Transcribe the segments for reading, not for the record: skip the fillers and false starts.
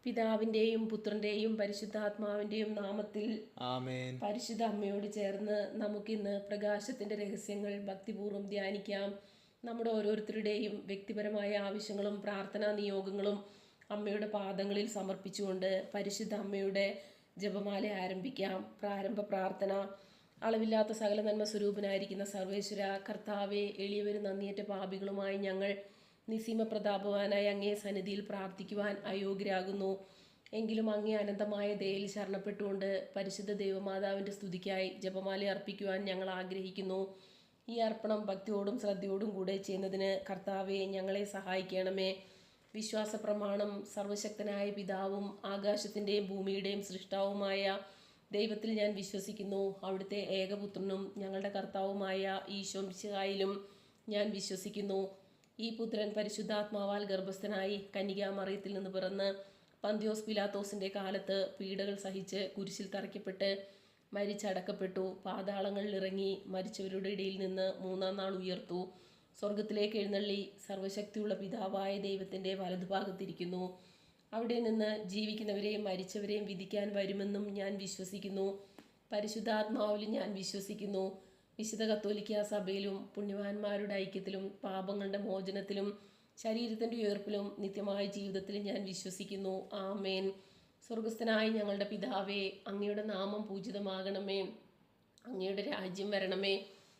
പിതാവിൻ്റെയും പുത്രൻ്റെയും പരിശുദ്ധാത്മാവിൻ്റെയും നാമത്തിൽ ആമേൻ. പരിശുദ്ധ അമ്മയോട് ചേർന്ന് നമുക്കിന്ന് പ്രകാശത്തിൻ്റെ രഹസ്യങ്ങൾ ഭക്തിപൂർവ്വം ധ്യാനിക്കാം. നമ്മുടെ ഓരോരുത്തരുടെയും വ്യക്തിപരമായ ആവശ്യങ്ങളും പ്രാർത്ഥനാ നിയോഗങ്ങളും അമ്മയുടെ പാദങ്ങളിൽ സമർപ്പിച്ചുകൊണ്ട് പരിശുദ്ധ അമ്മയുടെ ജപമാല ആരംഭിക്കാം. പ്രാരംഭ പ്രാർത്ഥന. അളവില്ലാത്ത സകല നന്മ സ്വരൂപനായിരിക്കുന്ന സർവേശ്വര കർത്താവെ, എളിയവരും നന്ദിയേറ്റ പാപികളുമായി ഞങ്ങൾ നിസീമ പ്രതാപവാനായ അങ്ങേ സന്നിധിയിൽ പ്രാർത്ഥിക്കുവാൻ അയോഗ്യരാകുന്നു. എങ്കിലും അങ്ങേ അനന്തമായ ദയയിൽ ശരണപ്പെട്ടുകൊണ്ട് പരിശുദ്ധ ദൈവമാതാവിൻ്റെ സ്തുതിക്കായി ജപമാല അർപ്പിക്കുവാൻ ഞങ്ങൾ ആഗ്രഹിക്കുന്നു. ഈ അർപ്പണം ഭക്തിയോടും ശ്രദ്ധയോടും കൂടെ ചെയ്യുന്നതിന് കർത്താവെ ഞങ്ങളെ സഹായിക്കണമേ. വിശ്വാസ പ്രമാണം. സർവശക്തനായ പിതാവും ആകാശത്തിൻ്റെയും ഭൂമിയുടെയും സൃഷ്ടാവുമായ ദൈവത്തിൽ ഞാൻ വിശ്വസിക്കുന്നു. അവിടുത്തെ ഏകപുത്രനും ഞങ്ങളുടെ കർത്താവുമായ ഈശോ മിശിഹായിലും ഞാൻ വിശ്വസിക്കുന്നു. ഈ പുത്രൻ പരിശുദ്ധാത്മാവാൽ ഗർഭസ്ഥനായി കന്യകാമറിയത്തിൽ നിന്ന് പിറന്ന് പന്തിയോസ് പിലാത്തോസിൻ്റെ കാലത്ത് പീഡകൾ സഹിച്ച് കുരിശിൽ തറയ്ക്കപ്പെട്ട് മരിച്ചടക്കപ്പെട്ടു. പാതാളങ്ങളിൽ ഇറങ്ങി മരിച്ചവരുടെ ഇടയിൽ നിന്ന് മൂന്നാം നാൾ ഉയർത്തു. സ്വർഗത്തിലേക്ക് എഴുന്നള്ളി സർവശക്തിയുള്ള പിതാവായ ദൈവത്തിൻ്റെ വലതുഭാഗത്തിരിക്കുന്നു. അവിടെ നിന്ന് ജീവിക്കുന്നവരെയും മരിച്ചവരെയും വിധിക്കാൻ വരുമെന്നും ഞാൻ വിശ്വസിക്കുന്നു. പരിശുദ്ധാത്മാവിലും ഞാൻ വിശ്വസിക്കുന്നു. വിശുദ്ധ കത്തോലിക്ക സഭയിലും പുണ്യവാന്മാരുടെ ഐക്യത്തിലും പാപങ്ങളുടെ മോചനത്തിലും ശരീരത്തിൻ്റെ ഉയർപ്പിലും നിത്യമായ ജീവിതത്തിലും ഞാൻ വിശ്വസിക്കുന്നു. ആമേൻ. സ്വർഗസ്ഥനായ ഞങ്ങളുടെ പിതാവേ, അങ്ങയുടെ നാമം പൂജിതമാകണമേ. അങ്ങയുടെ രാജ്യം വരണമേ.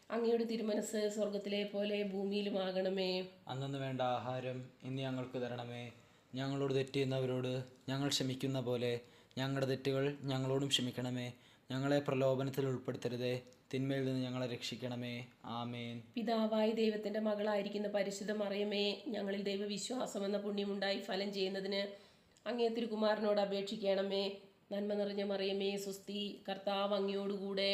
അങ്ങയുടെ തിരുമനസ് സ്വർഗത്തിലെ പോലെ ഭൂമിയിലുമാകണമേ. അന്നു വേണ്ട ആഹാരം ഇന്ന് ഞങ്ങൾക്ക് തരണമേ. ഞങ്ങളോട് തെറ്റ് ചെയ്യുന്നവരോട് ഞങ്ങൾ ക്ഷമിക്കുന്ന പോലെ ഞങ്ങളുടെ തെറ്റുകൾ ഞങ്ങളോടും ക്ഷമിക്കണമേ. ഞങ്ങളെ പ്രലോഭനത്തിൽ ഉൾപ്പെടുത്തരുതേ, തിന്മയിൽ നിന്ന് ഞങ്ങളെ രക്ഷിക്കണമേ. ആമേൻ. പിതാവായ ദൈവത്തിൻ്റെ മകളായിരിക്കുന്ന പരിശുദ്ധ മറിയമേ, ഞങ്ങളിൽ ദൈവവിശ്വാസം എന്ന പുണ്യമുണ്ടായി ഫലം ചെയ്യുന്നതിന് അങ്ങേ തിരുകുമാരനോട് അപേക്ഷിക്കണമേ. നന്മ നിറഞ്ഞ മറിയമേ, സ്വസ്തി, കർത്താവ് അങ്ങയോടുകൂടെ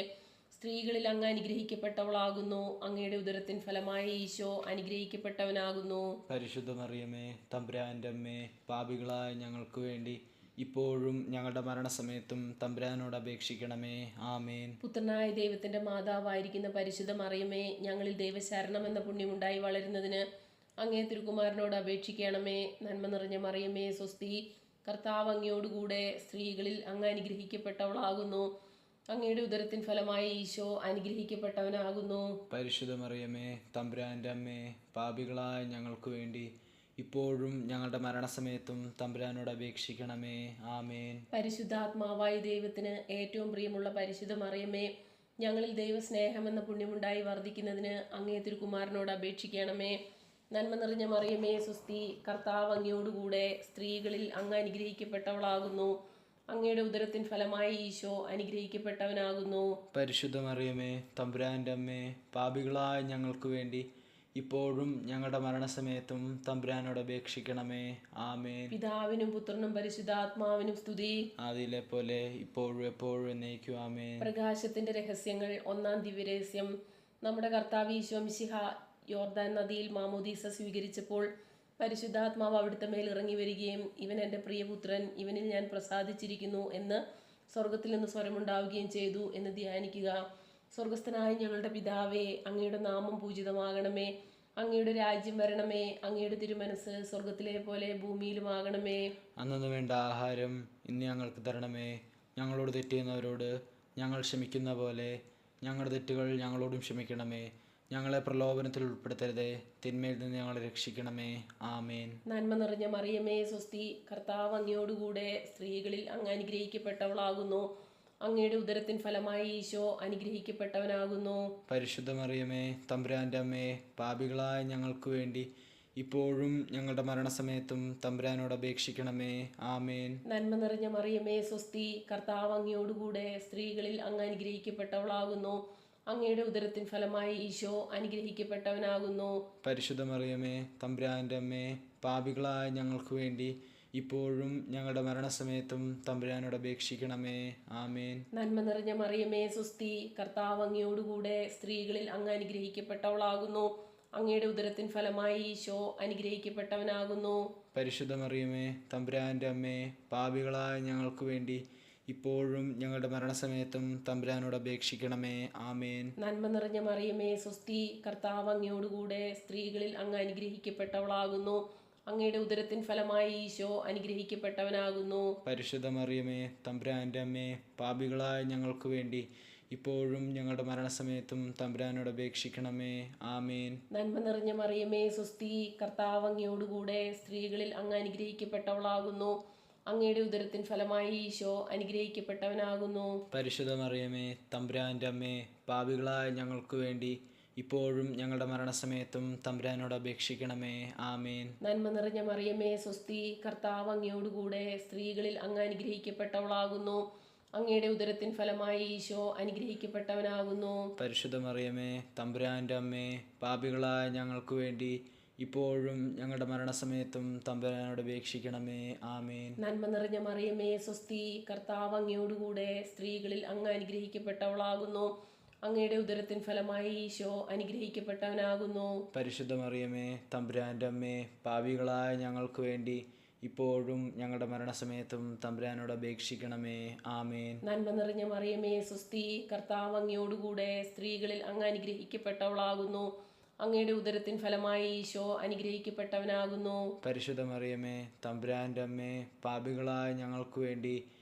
സ്ത്രീകളിൽ അങ്ങ് അനുഗ്രഹിക്കപ്പെട്ടവളാകുന്നു. അങ്ങയുടെ ഉദരത്തിൻ ഫലമായ ഈശോ അനുഗ്രഹിക്കപ്പെട്ടവനാകുന്നു. പരിശുദ്ധ മറിയമേ, തമ്പുരാൻ്റെ അമ്മേ, പാപികളായ ഞങ്ങൾക്ക് വേണ്ടി ഇപ്പോഴും ഞങ്ങളുടെ മരണസമയത്തും തമ്പുരാനോട് അപേക്ഷിക്കണമേ. ആമേൻ. പുത്രനായ ദൈവത്തിൻ്റെ മാതാവായിരിക്കുന്ന പരിശുദ്ധ മറിയമേ, ഞങ്ങളിൽ ദൈവശരണം എന്ന പുണ്യമുണ്ടായി വളരുന്നതിന് അങ്ങേ തിരുകുമാരനോട് അപേക്ഷിക്കണമേ. നന്മ നിറഞ്ഞ മറിയമേ, സ്വസ്തി, കർത്താവ് അങ്ങയോടുകൂടെ സ്ത്രീകളിൽ അങ്ങ് അനുഗ്രഹിക്കപ്പെട്ടവളാകുന്നു. അങ്ങയുടെ ഉദരത്തിൻ ഫലമായ ഈശോ അനുഗ്രഹിക്കപ്പെട്ടവനാകുന്നു. പരിശുദ്ധ മറിയമേ, തമ്പുരാൻ്റെ അമ്മേ, പാപികളായ ഞങ്ങൾക്ക് വേണ്ടി ഇപ്പോഴും ഞങ്ങളുടെ മരണസമയത്തും തമ്പുരാനോട് അപേക്ഷിക്കണമേ. ആമേൻ. പരിശുദ്ധാത്മാവായ ദൈവത്തിന് ഏറ്റവും പ്രിയമുള്ള പരിശുദ്ധ മറിയമേ, ഞങ്ങളിൽ ദൈവസ്നേഹം എന്ന പുണ്യമുണ്ടായി വർദ്ധിക്കുന്നതിന് അങ്ങേ തിരുകുമാരനോട് അപേക്ഷിക്കണമേ. നന്മ നിറഞ്ഞ മറിയമേ, സ്വസ്തി, കർത്താവ് അങ്ങയോടുകൂടെ സ്ത്രീകളിൽ അങ്ങ് അനുഗ്രഹിക്കപ്പെട്ടവളാകുന്നു. അങ്ങയുടെ ഉദരത്തിൻ ഫലമായ ഈശോ അനുഗ്രഹിക്കപ്പെട്ടവനാകുന്നു. പരിശുദ്ധ മറിയമേ, തമ്പുരാൻ്റെ അമ്മേ, പാപികളായ ഞങ്ങൾക്ക് വേണ്ടി ഇപ്പോഴും ഞങ്ങളുടെ മരണസമയത്തും തമ്പുരാനോട് അപേക്ഷിക്കണമേ. ആമേൻ. പിതാവിനും പുത്രനും പരിശുദ്ധാത്മാവിനും സ്തുതി. ആദിയിലെ പോലെ ഇപ്പോഴും എപ്പോഴും എന്നേക്കും. ആമേൻ. പ്രകാശത്തിന്റെ രഹസ്യങ്ങൾ. ഒന്നാം ദിവ്യരഹസ്യം. നമ്മുടെ കർത്താവ് ഈശോ മിശിഹാ യോർദാൻ നദിയിൽ മാമോദീസ സ്വീകരിച്ചപ്പോൾ പരിശുദ്ധാത്മാവ് അവിടുത്തെ മേൽ ഇറങ്ങി വരികയും ഇവൻ എൻ്റെ പ്രിയപുത്രൻ, ഇവനിൽ ഞാൻ പ്രസാദിച്ചിരിക്കുന്നു എന്ന് സ്വർഗത്തിൽ നിന്ന് സ്വരമുണ്ടാവുകയും ചെയ്തു എന്ന് ധ്യാനിക്കുക. സ്വർഗസ്ഥനായ ഞങ്ങളുടെ പിതാവേ, അങ്ങയുടെ നാമം പൂജിതമാകണമേ. അങ്ങയുടെ രാജ്യം വരണമേ. അങ്ങയുടെ തിരുമനസ് സ്വർഗത്തിലെ പോലെ ഭൂമിയിലുമാകണമേ. അന്നു വേണ്ട ആഹാരം ഇന്ന് ഞങ്ങൾക്ക് തരണമേ. ഞങ്ങളോട് തെറ്റ് ചെയ്യുന്നവരോട് ഞങ്ങൾ ക്ഷമിക്കുന്ന പോലെ ഞങ്ങളുടെ തെറ്റുകൾ ഞങ്ങളോടും ക്ഷമിക്കണമേ. ഞങ്ങളെ പ്രലോഭനത്തിൽ ഉൾപ്പെടുത്തരുതേ, തിന്മയിൽ നിന്ന് ഞങ്ങളെ രക്ഷിക്കണമേ. ആമേൻ. നന്മ നിറഞ്ഞ മറിയമേ, സ്വസ്തി, കർത്താവ് അങ്ങയോടുകൂടെ സ്ത്രീകളിൽ അങ്ങ് അനുഗ്രഹിക്കപ്പെട്ടവളാകുന്നു. അങ്ങയുടെ ഉദരത്തിൻ ഫലമായി ഈശോ അനുഗ്രഹിക്കപ്പെട്ടവനാകുന്നു. പരിശുദ്ധ മറിയമേ, തമ്പുരാൻ്റെ അമ്മേ, പാപികളായ ഞങ്ങൾക്ക് വേണ്ടി ഇപ്പോഴും ഞങ്ങളുടെ മരണസമയത്തും തമ്പുരാനോട് അപേക്ഷിക്കണമേ. ആമേൻ. നന്മ നിറഞ്ഞ മറിയമേ, സ്വസ്തി, കർത്താവ് അങ്ങയോടുകൂടെ സ്ത്രീകളിൽ അങ്ങ് അനുഗ്രഹിക്കപ്പെട്ടവളാകുന്നു. അങ്ങയുടെ ഉദരത്തിൻ ഫലമായി ഈശോ അനുഗ്രഹിക്കപ്പെട്ടവനാകുന്നു. പരിശുദ്ധ മറിയമേ, തമ്പുരാൻ്റെ അമ്മേ, പാപികളായ ഞങ്ങൾക്ക് വേണ്ടി ഇപ്പോഴും ഞങ്ങളുടെ മരണസമയത്തും തമ്പുരാനോട് അപേക്ഷിക്കണമേ. ആമേൻ. നന്മ നിറഞ്ഞ മറിയമേ, സ്വസ്തി, കർത്താവ് അങ്ങയോടുകൂടെ സ്ത്രീകളിൽ അങ്ങ് അനുഗ്രഹിക്കപ്പെട്ടവളാകുന്നു. അങ്ങയുടെ ഉദരത്തിൻ ഫലമായി ഈശോ അനുഗ്രഹിക്കപ്പെട്ടവനാകുന്നു. പരിശുദ്ധ മറിയമേ, തമ്പുരാൻ്റെ അമ്മേ, പാപികളായ ഞങ്ങൾക്ക് വേണ്ടി ഇപ്പോഴും ഞങ്ങളുടെ മരണസമയത്തും തമ്പുരാനോട് അപേക്ഷിക്കണമേ. ആമേൻ. നന്മ നിറഞ്ഞ മറിയമേ, സ്വസ്തി, കർത്താവ് അങ്ങയോടുകൂടെ സ്ത്രീകളിൽ അങ്ങ് അനുഗ്രഹിക്കപ്പെട്ടവളാകുന്നു. അങ്ങയുടെ ഉദരത്തിൻ ഫലമായി ഈശോ അനുഗ്രഹിക്കപ്പെട്ടവനാകുന്നു. പരിശുദ്ധ മറിയമേ തമ്പുരാൻ്റെ അമ്മേ, പാപികളായ ഞങ്ങൾക്ക് വേണ്ടി ഇപ്പോഴും ഞങ്ങളുടെ മരണസമയത്തും തമ്പുരാനോട് അപേക്ഷിക്കണമേ. ആമേൻ. നന്മ നിറഞ്ഞ മറിയമേ സ്വസ്തി, കർത്താവ് അങ്ങയോടുകൂടെ സ്ത്രീകളിൽ അങ്ങ് അനുഗ്രഹിക്കപ്പെട്ടവളാകുന്നു. അങ്ങയുടെ ഉദരത്തിൻ ഫലമായി ഈശോ അനുഗ്രഹിക്കപ്പെട്ടവനാകുന്നു. പരിശുദ്ധ മറിയമേ തമ്പുരാൻ്റെ അമ്മേ, പാപികളായ ഞങ്ങൾക്ക് വേണ്ടി ഇപ്പോഴും ഞങ്ങളുടെ മരണസമയത്തും തമ്പുരാനോട് അപേക്ഷിക്കണമേ. ആമേൻ. നന്മ നിറഞ്ഞ മറിയമേ സ്വസ്തി, കർത്താവ് അങ്ങയോടുകൂടെ സ്ത്രീകളിൽ അങ്ങ് അനുഗ്രഹിക്കപ്പെട്ടവളാകുന്നു. അങ്ങയുടെ ഉദരത്തിൻ ഫലമായി ഈശോ അനുഗ്രഹിക്കപ്പെട്ടവനാകുന്നു. പരിശുദ്ധ മറിയമേ തമ്പുരാൻ്റെ അമ്മേ, പാപികളായ ഞങ്ങൾക്ക് വേണ്ടി ഇപ്പോഴും ഞങ്ങളുടെ മരണസമയത്തും തമ്പുരാനോട് അപേക്ഷിക്കണമേ. ആമേൻ. നന്മ നിറഞ്ഞ മറിയമേ സ്വസ്തി, കർത്താവ് അങ്ങയോടുകൂടെ സ്ത്രീകളിൽ അങ്ങ് അനുഗ്രഹിക്കപ്പെട്ടവളാകുന്നു. അങ്ങയുടെ ഉദരത്തിൻ ഫലമായി ഈശോ അനുഗ്രഹിക്കപ്പെട്ടവനാകുന്നു. പരിശുദ്ധ മറിയമേ തമ്പുരാൻ്റെ അമ്മേ, പാപികളായ ഞങ്ങൾക്ക് വേണ്ടി ഇപ്പോഴും ഞങ്ങളുടെ മരണസമയത്തും തമ്പുരാനോട് അപേക്ഷിക്കണമേ. ആമേൻ. നന്മ നിറഞ്ഞ മറിയമേ സ്വസ്തി, കർത്താവ് അങ്ങയോടുകൂടെ സ്ത്രീകളിൽ അങ്ങ് അനുഗ്രഹിക്കപ്പെട്ടവളാകുന്നു. അങ്ങയുടെ ഉദരത്തിൻ ഫലമായി ഈശോ അനുഗ്രഹിക്കപ്പെട്ടവനാകുന്നു. പരിശുദ്ധ മറിയമേ തമ്പുരാൻ്റെ അമ്മേ, പാപികളായ ഞങ്ങൾക്ക് വേണ്ടി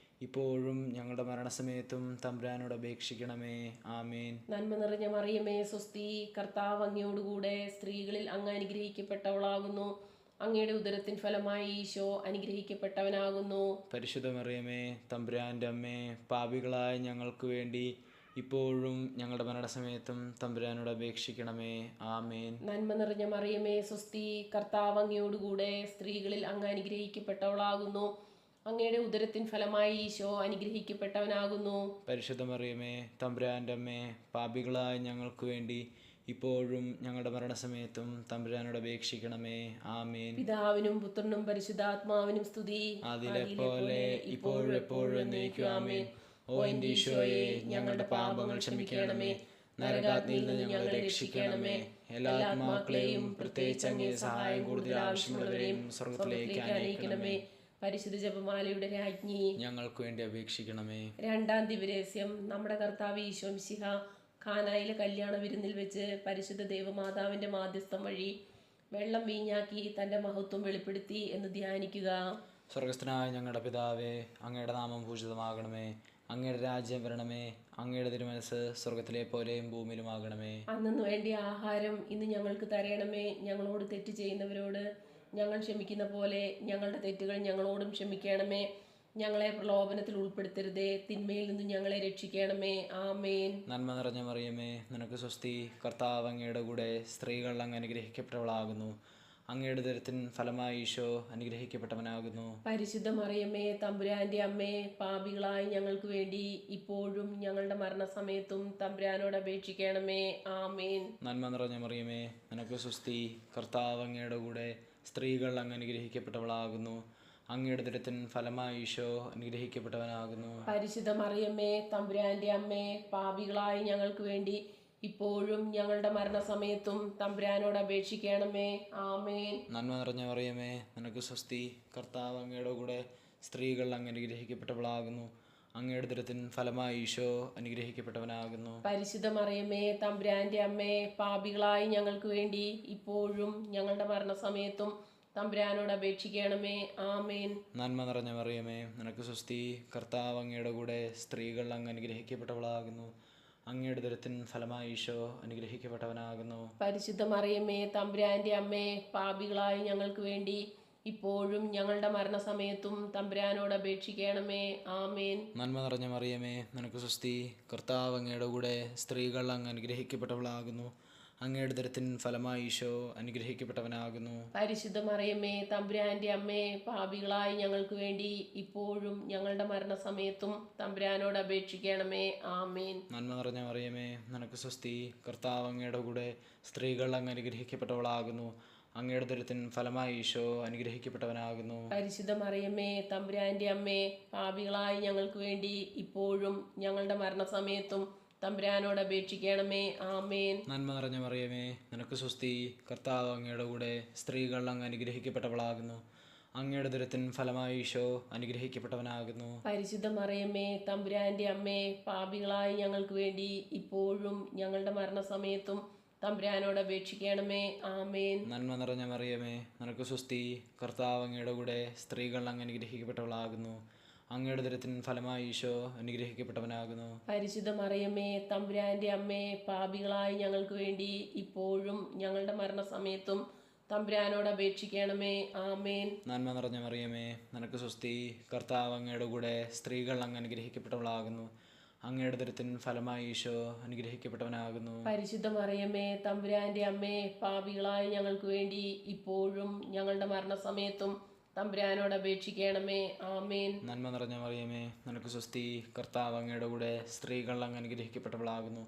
ഇപ്പോഴും ഞങ്ങളുടെ മരണസമയത്തും തമ്പുരാനോട് അപേക്ഷിക്കണമേ. ആമേൻ. നന്മ നിറഞ്ഞ മറിയമേ സ്വസ്തി, കർത്താവ് അങ്ങയോടുകൂടെ സ്ത്രീകളിൽ അങ്ങ് അനുഗ്രഹിക്കപ്പെട്ടവളാകുന്നു. അങ്ങയുടെ ഉദരത്തിൻ ഫലമായി ഈശോ അനുഗ്രഹിക്കപ്പെട്ടവനാകുന്നു. പരിശുദ്ധ മറിയമേ തമ്പുരാൻ്റെ അമ്മേ, പാപികളായ ഞങ്ങൾക്ക് വേണ്ടി ഇപ്പോഴും ഞങ്ങളുടെ മരണസമയത്തും തമ്പുരാനോട് അപേക്ഷിക്കണമേ. ആമേൻ. നന്മ നിറഞ്ഞ മറിയമേ സ്വസ്തി, കർത്താവ് അങ്ങയോടുകൂടെ സ്ത്രീകളിൽ അങ്ങ് അനുഗ്രഹിക്കപ്പെട്ടവളാകുന്നു. അങ്ങയുടെ ഉദരത്തിൻ ഫലമായി ഈശോ അനുഗ്രഹിക്കപ്പെട്ടവനാകുന്നു. പരിശുദ്ധ മറിയമേ തമ്പുരാൻ്റെ അമ്മേ, പാപികളായ ഞങ്ങൾക്ക് വേണ്ടി ഇപ്പോഴും ഞങ്ങളുടെ മരണസമയത്തും തമ്പുരാനോട് അപേക്ഷിക്കണമേ. ആമേൻ. പിതാവിനും പുത്രനും പരിശുദ്ധാത്മാവിനും സ്തുതി, അതിലെ പോലെ ഇപ്പോഴും എപ്പോഴും എന്നേക്കും. ആമേൻ. ഓ എൻ്റെ ഈശോയെ, ഞങ്ങളുടെ പാപങ്ങൾ ക്ഷമിക്കണമേ, നരകാഗ്നിയിൽ നിന്ന് ഞങ്ങളെ രക്ഷിക്കണമേ, എല്ലാ ആത്മാക്കളെയും പ്രത്യേകിച്ച് അങ്ങേ സഹായം കൂടുതൽ ആവശ്യമുള്ളവരെയും സ്വർഗത്തിലേക്ക് അനയിക്കണമേ. പരിശുദ്ധ ജപമാലയുടെ രാജ്ഞി, ഞങ്ങൾക്ക് വേണ്ടി അപേക്ഷിക്കണമേ. രണ്ടാം ദിവരഹസ്യം. നമ്മുടെ കർത്താവ് ഈശോ മിശിഹ ഖാനായിലെ കല്യാണ വിരുന്നിൽ വെച്ച് പരിശുദ്ധ ദൈവമാതാവിന്റെ മാധ്യസ്ഥം വഴി വെള്ളം വീഞ്ഞാക്കി തന്റെ മഹത്വം വെളിപ്പെടുത്തി എന്ന് ധ്യാനിക്കുക. സ്വർഗസ്ഥനായ ഞങ്ങളുടെ പിതാവേ, അങ്ങയുടെ നാമം പൂജിതമാകണമേ, അങ്ങയുടെ രാജ്യം വരണമേ, അങ്ങയുടെ തിരുമനസ് സ്വർഗത്തിലെ പോലെയും ഭൂമിയിലുമാകണമേ. അന്നു വേണ്ടിയ ആഹാരം ഇന്ന് ഞങ്ങൾക്ക് തരണമേ. ഞങ്ങളോട് തെറ്റ് ചെയ്യുന്നവരോട് ഞങ്ങൾ ക്ഷമിക്കുന്ന പോലെ ഞങ്ങളുടെ തെറ്റുകൾ ഞങ്ങളോടും ക്ഷമിക്കണമേ. ഞങ്ങളെ പ്രലോഭനത്തിൽ ഉൾപ്പെടുത്തരുതേ, തിന്മയിൽ നിന്നും ഞങ്ങളെ രക്ഷിക്കണമേ. ആമേൻ. നന്മ നിറഞ്ഞ മറിയമേ, നിനക്ക് സ്വസ്തി, കർത്താവ് അങ്ങയുടെ കൂടെ സ്ത്രീകൾ അങ്ങ് അനുഗ്രഹിക്കപ്പെട്ടവളാകുന്നു. അങ്ങയുടെ ഉദരത്തിൻ ഫലമായി ഈശോ അനുഗ്രഹിക്കപ്പെട്ടവനാകുന്നു. പരിശുദ്ധ മറിയമ്മേ തമ്പുരാന്റെ അമ്മേ, പാപികളായ ഞങ്ങൾക്ക് വേണ്ടി ഇപ്പോഴും ഞങ്ങളുടെ മരണസമയത്തും തമ്പുരാനോട് അപേക്ഷിക്കണമേ. ആമേൻ. നന്മ നിറഞ്ഞ മറിയമേ, നിനക്ക് സ്വസ്തി, കർത്താവ് അങ്ങയുടെ കൂടെ സ്ത്രീകൾ അങ്ങ് അനുഗ്രഹിക്കപ്പെട്ടവളാകുന്നു. അങ്ങയുടെ ഉദരത്തിൻ ഫലമായി ഈശോ അനുഗ്രഹിക്കപ്പെട്ടവനാകുന്നു. പരിശുദ്ധ മറിയമ്മേ തമ്പുരാന്റെ അമ്മേ, പാപികളായ ഞങ്ങൾക്ക് വേണ്ടി ഇപ്പോഴും ഞങ്ങളുടെ മരണസമയത്തും തമ്പുരാനോട് അപേക്ഷിക്കണമേ. ആമേൻ. നന്മ നിറഞ്ഞ മറിയമേ, നിനക്ക് സ്വസ്തി, കർത്താവ് അങ്ങയുടെ കൂടെ സ്ത്രീകൾ അങ്ങ് അനുഗ്രഹിക്കപ്പെട്ടവളാകുന്നു. അങ്ങയുടെ ഉദരത്തിൻ ഫലമായി ഈശോ അനുഗ്രഹിക്കപ്പെട്ടവനാകുന്നു. പരിശുദ്ധ മറിയമ്മേ തമ്പുരാന്റെ അമ്മേ, പാപികളായ ഞങ്ങൾക്ക് വേണ്ടി ഇപ്പോഴും ഞങ്ങളുടെ മരണസമയത്തും തമ്പുരാനോട് അപേക്ഷിക്കണമേ. ആമേൻ. നന്മ നിറഞ്ഞ മറിയമേ, നിനക്ക് സ്വസ്തി, കർത്താവ് അങ്ങയുടെ കൂടെ സ്ത്രീകൾ അങ്ങ് അനുഗ്രഹിക്കപ്പെട്ടവളാകുന്നു. അങ്ങയുടെ ഉദരത്തിൻ ഫലമായി ഈശോ അനുഗ്രഹിക്കപ്പെട്ടവനാകുന്നു. പരിശുദ്ധ മറിയമ്മേ തമ്പുരാന്റെ അമ്മേ, പാപികളായ ഞങ്ങൾക്ക് വേണ്ടി ഇപ്പോഴും ഞങ്ങളുടെ മരണസമയത്തും തമ്പുരാനോട് അപേക്ഷിക്കണമേ. ആമേൻ. നന്മ നിറഞ്ഞ മറിയമേ, നിനക്ക് സ്വസ്തി, കർത്താവ് അങ്ങയുടെ കൂടെ സ്ത്രീകൾ അങ്ങ് അനുഗ്രഹിക്കപ്പെട്ടവളാകുന്നു. അങ്ങയുടെ ഉദരത്തിൻ ഫലമായി ഈശോ അനുഗ്രഹിക്കപ്പെട്ടവനാകുന്നു. പരിശുദ്ധ മറിയമ്മേ തമ്പുരാന്റെ അമ്മേ, പാപികളായ ഞങ്ങൾക്ക് വേണ്ടി ഇപ്പോഴും ഞങ്ങളുടെ മരണസമയത്തും തമ്പുരാനോട് അപേക്ഷിക്കണമേ. ആമേൻ. നന്മ നിറഞ്ഞ മറിയമേ, നിനക്ക് സ്വസ്തി, കർത്താവ് അങ്ങയുടെ കൂടെ സ്ത്രീകൾ അങ്ങ് അനുഗ്രഹിക്കപ്പെട്ടവളാകുന്നു. അങ്ങയുടെ ഉദരത്തിൻ ഫലമായി ഈശോ അനുഗ്രഹിക്കപ്പെട്ടവനാകുന്നു. പരിശുദ്ധ മറിയമ്മേ തമ്പുരാന്റെ അമ്മേ, പാപികളായ ഞങ്ങൾക്ക് വേണ്ടി ഇപ്പോഴും ഞങ്ങളുടെ മരണസമയത്തും തമ്പുരാനോട് അപേക്ഷിക്കണമേ. ആമേൻ. നന്മ നിറഞ്ഞ മറിയമേ, നിനക്ക് സ്വസ്തി, കർത്താവ് അങ്ങയുടെ കൂടെ സ്ത്രീകൾ അങ്ങ് അനുഗ്രഹിക്കപ്പെട്ടവളാകുന്നു. അങ്ങയുടെ ഉദരത്തിൻ ഫലമായി ഈശോ അനുഗ്രഹിക്കപ്പെട്ടവനാകുന്നു. പരിശുദ്ധ മറിയമ്മേ തമ്പുരാന്റെ അമ്മേ, പാപികളായ ഞങ്ങൾക്ക് വേണ്ടി ഇപ്പോഴും ഞങ്ങളുടെ മരണസമയത്തും തമ്പുരാനോട് അപേക്ഷിക്കണമേ. ആമേൻ. നന്മ നിറഞ്ഞ മറിയമേ, നിനക്ക് സ്വസ്തി. കർത്താവ് അങ്ങയുടെ കൂടെ, സ്ത്രീകൾ അങ്ങ് അനുഗ്രഹിക്കപ്പെട്ടവളാകുന്നു. അങ്ങയുടെ ഉദരത്തിൻ ഫലമായി ഈശോ അനുഗ്രഹിക്കപ്പെട്ടവനാകുന്നു. പരിശുദ്ധ മറിയമേ, തമ്പുരാന്റെ അമ്മേ, പാപികളായ ഞങ്ങൾക്ക് വേണ്ടി ഇപ്പോഴും ഞങ്ങളുടെ മരണസമയത്തും തമ്പുരാനോട് അപേക്ഷിക്കണമേ. ആമേൻ. നന്മ നിറഞ്ഞ മറിയമേ, നിനക്ക് സ്വസ്തി. കർത്താവ് അങ്ങയുടെ കൂടെ, സ്ത്രീകൾ അങ്ങ് അനുഗ്രഹിക്കപ്പെട്ടവളാകുന്നു. അങ്ങയുടെ ഉദരത്തിൻ ഫലമായി ഈശോ അനുഗ്രഹിക്കപ്പെട്ടവനാകുന്നു. പരിശുദ്ധ മറിയമേ, തമ്പുരാന്റെ അമ്മേ, പാപികളായ ഞങ്ങൾക്ക് വേണ്ടി ഇപ്പോഴും ഞങ്ങളുടെ മരണസമയത്തും തമ്പുരാനോട് അപേക്ഷിക്കണമേ. ആമേൻ. നന്മ നിറഞ്ഞ മറിയമേ, നിനക്ക് സ്വസ്തി. കർത്താവ് അങ്ങയുടെ കൂടെ, സ്ത്രീകൾ അങ്ങ് അനുഗ്രഹിക്കപ്പെട്ടവളാകുന്നു.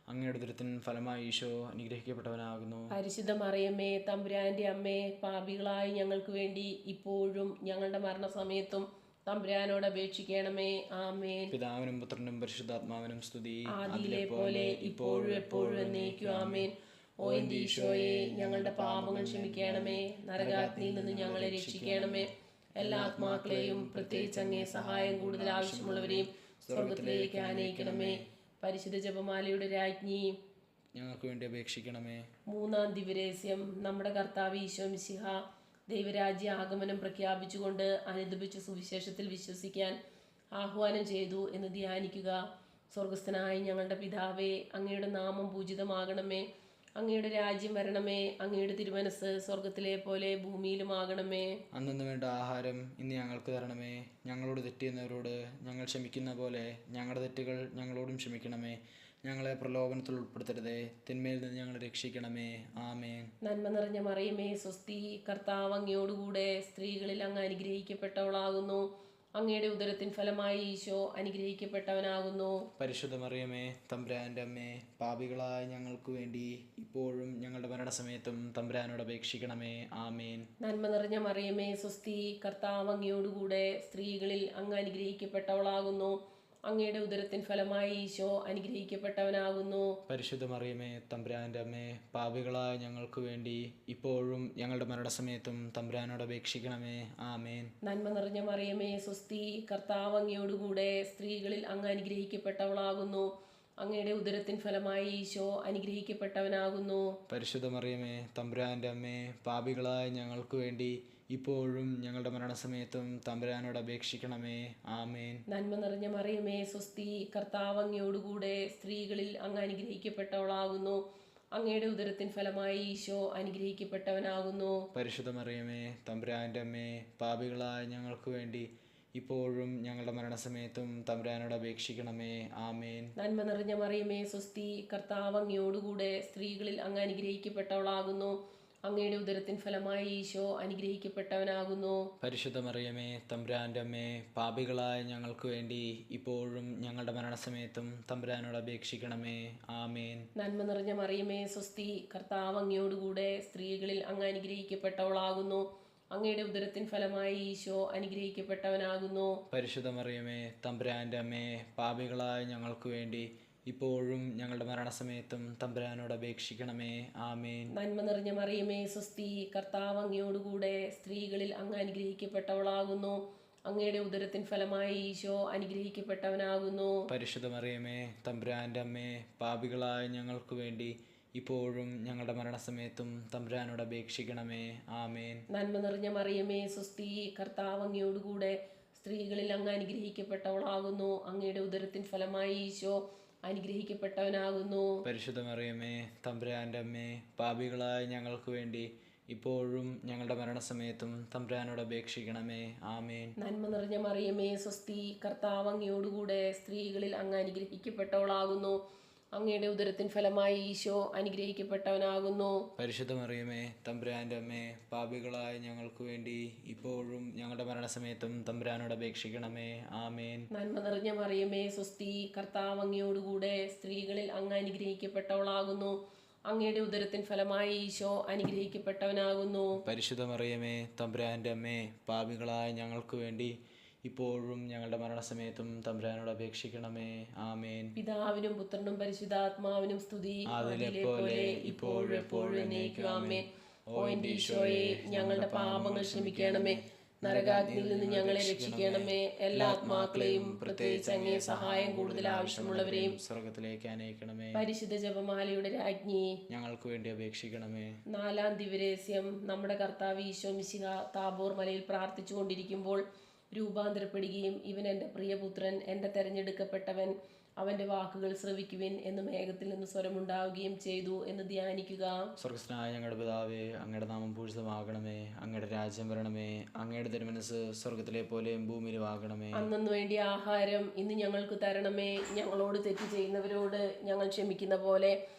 അങ്ങയുടെ ഉദരത്തിൻ ഫലമായി ഈശോ അനുഗ്രഹിക്കപ്പെട്ടവനാകുന്നു. പരിശുദ്ധ മറിയമേ, തമ്പുരാന്റെ അമ്മേ, പാപികളായ ഞങ്ങൾക്ക് വേണ്ടി ഇപ്പോഴും ഞങ്ങളുടെ മരണസമയത്തും തമ്പുരാനോട് അപേക്ഷിക്കണമേ. ആമേൻ. പിതാവിനും പുത്രനും പരിശുദ്ധാത്മാവിനും സ്തുതി. ആദിയിലെ പോലെ ഇപ്പോഴും എപ്പോഴും എന്നേക്കും. ആമേൻ. ഓ എൻ്റെ ഈശോയെ, ഞങ്ങളുടെ പാപങ്ങൾ ക്ഷമിക്കണമേ. നരകാഗ്നിയിൽ നിന്ന് ഞങ്ങളെ രക്ഷിക്കണമേ. എല്ലാ ആത്മാക്കളെയും, പ്രത്യേകിച്ച് അങ്ങേ സഹായം കൂടുതൽ ആവശ്യമുള്ളവരെയും സ്വർഗത്തിലേക്ക് ആനയിക്കണമേ. പരിശുദ്ധ ജപമാലയുടെ രാജ്ഞി, ഞങ്ങൾക്ക് വേണ്ടി അപേക്ഷിക്കണമേ. മൂന്നാം ദിവ്യരഹസ്യം, നമ്മുടെ കർത്താവ് ഈശോ മിശിഹ ദൈവരാജ്യ ആഗമനം പ്രഖ്യാപിച്ചുകൊണ്ട് അനുദപിച്ച സുവിശേഷത്തിൽ വിശ്വസിക്കാൻ ആഹ്വാനം ചെയ്തു എന്ന് ധ്യാനിക്കുക. സ്വർഗസ്ഥനായ ഞങ്ങളുടെ പിതാവേ, അങ്ങയുടെ നാമം പൂജിതമാകണമേ. അങ്ങയുടെ രാജ്യം വരണമേ. അങ്ങയുടെ തിരുമനസ് സ്വർഗത്തിലെ പോലെ ഭൂമിയിലുമാകണമേ. അന്നു വേണ്ട ആഹാരം ഇന്ന് ഞങ്ങൾക്ക് തരണമേ. ഞങ്ങളോട് തെറ്റിയുന്നവരോട് ഞങ്ങൾ ക്ഷമിക്കുന്ന പോലെ ഞങ്ങളുടെ തെറ്റുകൾ ഞങ്ങളോടും ക്ഷമിക്കണമേ. ഞങ്ങളെ പ്രലോഭനത്തിൽ ഉൾപ്പെടുത്തരുതേ, തിന്മയിൽ നിന്ന് ഞങ്ങളെ രക്ഷിക്കണമേ. ആമേൻ. നന്മ നിറഞ്ഞ മറിയമേ, സ്വസ്തി. കർത്താവ് അങ്ങയോടുകൂടെ, സ്ത്രീകളിൽ അങ്ങ് അനുഗ്രഹിക്കപ്പെട്ടവളാകുന്നു. അങ്ങയുടെ ഉദരത്തിൻ ഫലമായി ഈശോ അനുഗ്രഹിക്കപ്പെട്ടവനാകുന്നു. പരിശുദ്ധ മറിയമേ, തമ്പുരാന്റെ അമ്മേ, പാപികളായ ഞങ്ങൾക്ക് വേണ്ടി ഇപ്പോഴും ഞങ്ങളുടെ മരണസമയത്തും തമ്പുരാനോട് അപേക്ഷിക്കണമേ. ആമേൻ. നന്മ നിറഞ്ഞ മറിയമേ, സ്വസ്തി. കർത്താവ് അങ്ങയോടുകൂടെ, സ്ത്രീകളിൽ അങ്ങ് അനുഗ്രഹിക്കപ്പെട്ടവളാകുന്നു. അങ്ങയുടെ ഉദരത്തിൻ ഫലമായി ഈശോ അനുഗ്രഹിക്കപ്പെട്ടവനാകുന്നു. പരിശുദ്ധ മറിയമേ, തമ്പുരാന്റെ അമ്മേ, പാപികളായ ഞങ്ങൾക്ക് വേണ്ടി ഇപ്പോഴും ഞങ്ങളുടെ മരണസമയത്തും തമ്പുരാനോട് അപേക്ഷിക്കണമേ. ആമേൻ. നന്മ നിറഞ്ഞ മറിയമേ, സ്വസ്തി. കർത്താവ് അങ്ങയോടുകൂടെ, സ്ത്രീകളിൽ അങ്ങ് അനുഗ്രഹിക്കപ്പെട്ടവളാകുന്നു. അങ്ങയുടെ ഉദരത്തിൻ ഫലമായി ഈശോ അനുഗ്രഹിക്കപ്പെട്ടവനാകുന്നു. പരിശുദ്ധ മറിയമേ, തമ്പുരാന്റെ അമ്മേ, പാപികളായ ഞങ്ങൾക്ക് വേണ്ടി ഇപ്പോഴും ഞങ്ങളുടെ മരണസമയത്തും തമ്പുരാനോട് അപേക്ഷിക്കണമേ. ആമേൻ. നന്മ നിറഞ്ഞ മറിയമേ, സ്വസ്തി. കർത്താവ് അങ്ങയോടുകൂടെ, സ്ത്രീകളിൽ അങ്ങ് അനുഗ്രഹിക്കപ്പെട്ടവളാകുന്നു. അങ്ങയുടെ ഉദരത്തിൻ ഫലമായി ഈശോ അനുഗ്രഹിക്കപ്പെട്ടവനാകുന്നു. പരിശുദ്ധ മറിയമേ, തമ്പുരാന്റെ അമ്മേ, പാപികളായ ഞങ്ങൾക്ക് വേണ്ടി ഇപ്പോഴും ഞങ്ങളുടെ മരണസമയത്തും തമ്പുരാനോട് അപേക്ഷിക്കണമേ. ആമേൻ. നന്മ നിറഞ്ഞ മറിയമേ, സ്വസ്തി. കർത്താവ് അങ്ങയോടുകൂടെ, സ്ത്രീകളിൽ അങ്ങ് അനുഗ്രഹിക്കപ്പെട്ടവളാകുന്നു. അങ്ങയുടെ ഉദരത്തിൻ ഫലമായി ഈശോ അനുഗ്രഹിക്കപ്പെട്ടവനാകുന്നു. പരിശുദ്ധ മറിയമേ, തമ്പുരാന്റെ അമ്മേ, പാപികളായ ഞങ്ങൾക്ക് വേണ്ടി ഇപ്പോഴും ഞങ്ങളുടെ മരണസമയത്തും തമ്പുരാനോട് അപേക്ഷിക്കണമേ. ആമേൻ. നന്മ നിറഞ്ഞ മറിയമേ, സ്വസ്തി. കർത്താവ് അങ്ങയോടുകൂടെ, സ്ത്രീകളിൽ അങ്ങ് അനുഗ്രഹിക്കപ്പെട്ടവളാകുന്നു. അങ്ങയുടെ ഉദരത്തിൻ ഫലമായി ഈശോ അനുഗ്രഹിക്കപ്പെട്ടവനാകുന്നു. പരിശുദ്ധ മറിയമേ, തമ്പുരാന്റെ അമ്മേ, പാപികളായ ഞങ്ങൾക്ക് വേണ്ടി ഇപ്പോഴും ഞങ്ങളുടെ മരണസമയത്തും തമ്പുരാനോട് അപേക്ഷിക്കണമേ. ആമേൻ. നന്മ നിറഞ്ഞ മറിയമേ, സ്വസ്തി. കർത്താവ് അങ്ങയോടുകൂടെ, സ്ത്രീകളിൽ അങ്ങ് അനുഗ്രഹിക്കപ്പെട്ടവളാകുന്നു. അങ്ങയുടെ ഉദരത്തിൻ ഫലമായി ഈശോ അനുഗ്രഹിക്കപ്പെട്ടവനാകുന്നു. പരിശുദ്ധ മറിയമേ, തമ്പുരാന്റെ അമ്മേ, പാപികളായ ഞങ്ങൾക്ക് വേണ്ടി ഇപ്പോഴും ഞങ്ങളുടെ മരണസമയത്തും തമ്പുരാനോട് അപേക്ഷിക്കണമേ. ആമേൻ. നന്മ നിറഞ്ഞ മറിയമേ, സ്വസ്തി. കർത്താവ് അങ്ങയോടുകൂടെ, സ്ത്രീകളിൽ അങ്ങ് അനുഗ്രഹിക്കപ്പെട്ടവളാകുന്നു. അങ്ങയുടെ ഉദരത്തിൻ ഫലമായി ഈശോ അനുഗ്രഹിക്കപ്പെട്ടവനാകുന്നു. പരിശുദ്ധ മറിയമേ, തമ്പുരാന്റെ അമ്മേ, പാപികളായ ഞങ്ങൾക്ക് വേണ്ടി ഇപ്പോഴും ഞങ്ങളുടെ മരണസമയത്തും തമ്പുരാനോട് അപേക്ഷിക്കണമേ. ആമേൻ. നന്മ നിറഞ്ഞ മറിയമേ, സ്വസ്തി. കർത്താവ് അങ്ങയോടുകൂടെ, സ്ത്രീകളിൽ അങ്ങ് അനുഗ്രഹിക്കപ്പെട്ടവളാകുന്നു. അങ്ങയുടെ ഉദരത്തിൻ ഫലമായി ഈശോ അനുഗ്രഹിക്കപ്പെട്ടവനാകുന്നു. പരിശുദ്ധ മറിയമേ, തമ്പുരാന്റെ അമ്മേ, പാപികളായ ഞങ്ങൾക്ക് വേണ്ടി ഇപ്പോഴും ഞങ്ങളുടെ മരണസമയത്തും തമ്പുരാനോട് അപേക്ഷിക്കണമേ. ആമേൻ. നന്മ നിറഞ്ഞ മറിയമേ, സ്വസ്തി. കർത്താവ് അങ്ങയോടുകൂടെ, സ്ത്രീകളിൽ അങ്ങ് അനുഗ്രഹിക്കപ്പെട്ടവളാകുന്നു. അങ്ങയുടെ ഉദരത്തിൻ ഫലമായി ഈശോ അനുഗ്രഹിക്കപ്പെട്ടവനാകുന്നു. പരിശുദ്ധ മറിയമേ, തമ്പുരാന്റെ അമ്മേ, പാപികളായ ഞങ്ങൾക്ക് വേണ്ടി ഇപ്പോഴും ഞങ്ങളുടെ മരണസമയത്തും തമ്പുരാനോട് അപേക്ഷിക്കണമേ. ആമേൻ. പിതാവിനും പുത്രനും പരിശുദ്ധാത്മാവിനും സ്തുതി. ആദിയിലെ പോലെ ഇപ്പോഴും എപ്പോഴും എന്നേക്കും. ആമേൻ. ഓ എൻ്റെ ഈശോയെ, ഞങ്ങളുടെ പാപങ്ങൾ ക്ഷമിക്കണമേ. നരകാഗ്നിയിൽ നിന്ന് ഞങ്ങളെ രക്ഷിക്കണമേ. എല്ലാ ആത്മാക്കളെയും പ്രത്യേകിച്ച് അങ്ങേ സഹായം കൂടുതൽ ആവശ്യമുള്ളവരെയും സ്വർഗത്തിലേക്ക് അനയിക്കണമേ. പരിശുദ്ധ ജപമാലയുടെ രാജ്ഞി, ഞങ്ങൾക്ക് വേണ്ടി അപേക്ഷിക്കണമേ. 4-ാം ദിവ്യരഹസ്യം. നമ്മുടെ കർത്താവ് ഈശോ മിശിഹ താബോർ മലയിൽ പ്രാർത്ഥിച്ചു കൊണ്ടിരിക്കുമ്പോൾ രൂപാന്തരപ്പെടുകയും ഇവൻ എൻ്റെ പ്രിയപുത്രൻ, എൻ്റെ തെരഞ്ഞെടുക്കപ്പെട്ടവൻ, അവൻ്റെ വാക്കുകൾ ശ്രവിക്കുവിൻ എന്ന് മേഘത്തിൽ നിന്ന് സ്വരമുണ്ടാവുകയും ചെയ്തു എന്ന് ധ്യാനിക്കുക. സ്വർഗസ്നായ ഞങ്ങളുടെ പിതാവേ, അങ്ങയുടെ നാമം പൂജിതമാകണമേ. അങ്ങയുടെ രാജ്യം വരണമേ. അങ്ങയുടെ തിരുമനസ് സ്വർഗത്തിലെ പോലെയും ഭൂമിയിലും ആകണമേ. അന്നു വേണ്ടിയ ആഹാരം ഇന്ന് ഞങ്ങൾക്ക് തരണമേ. ഞങ്ങളോട് തെറ്റ് ചെയ്യുന്നവരോട് ഞങ്ങൾ ക്ഷമിക്കുന്ന പോലെ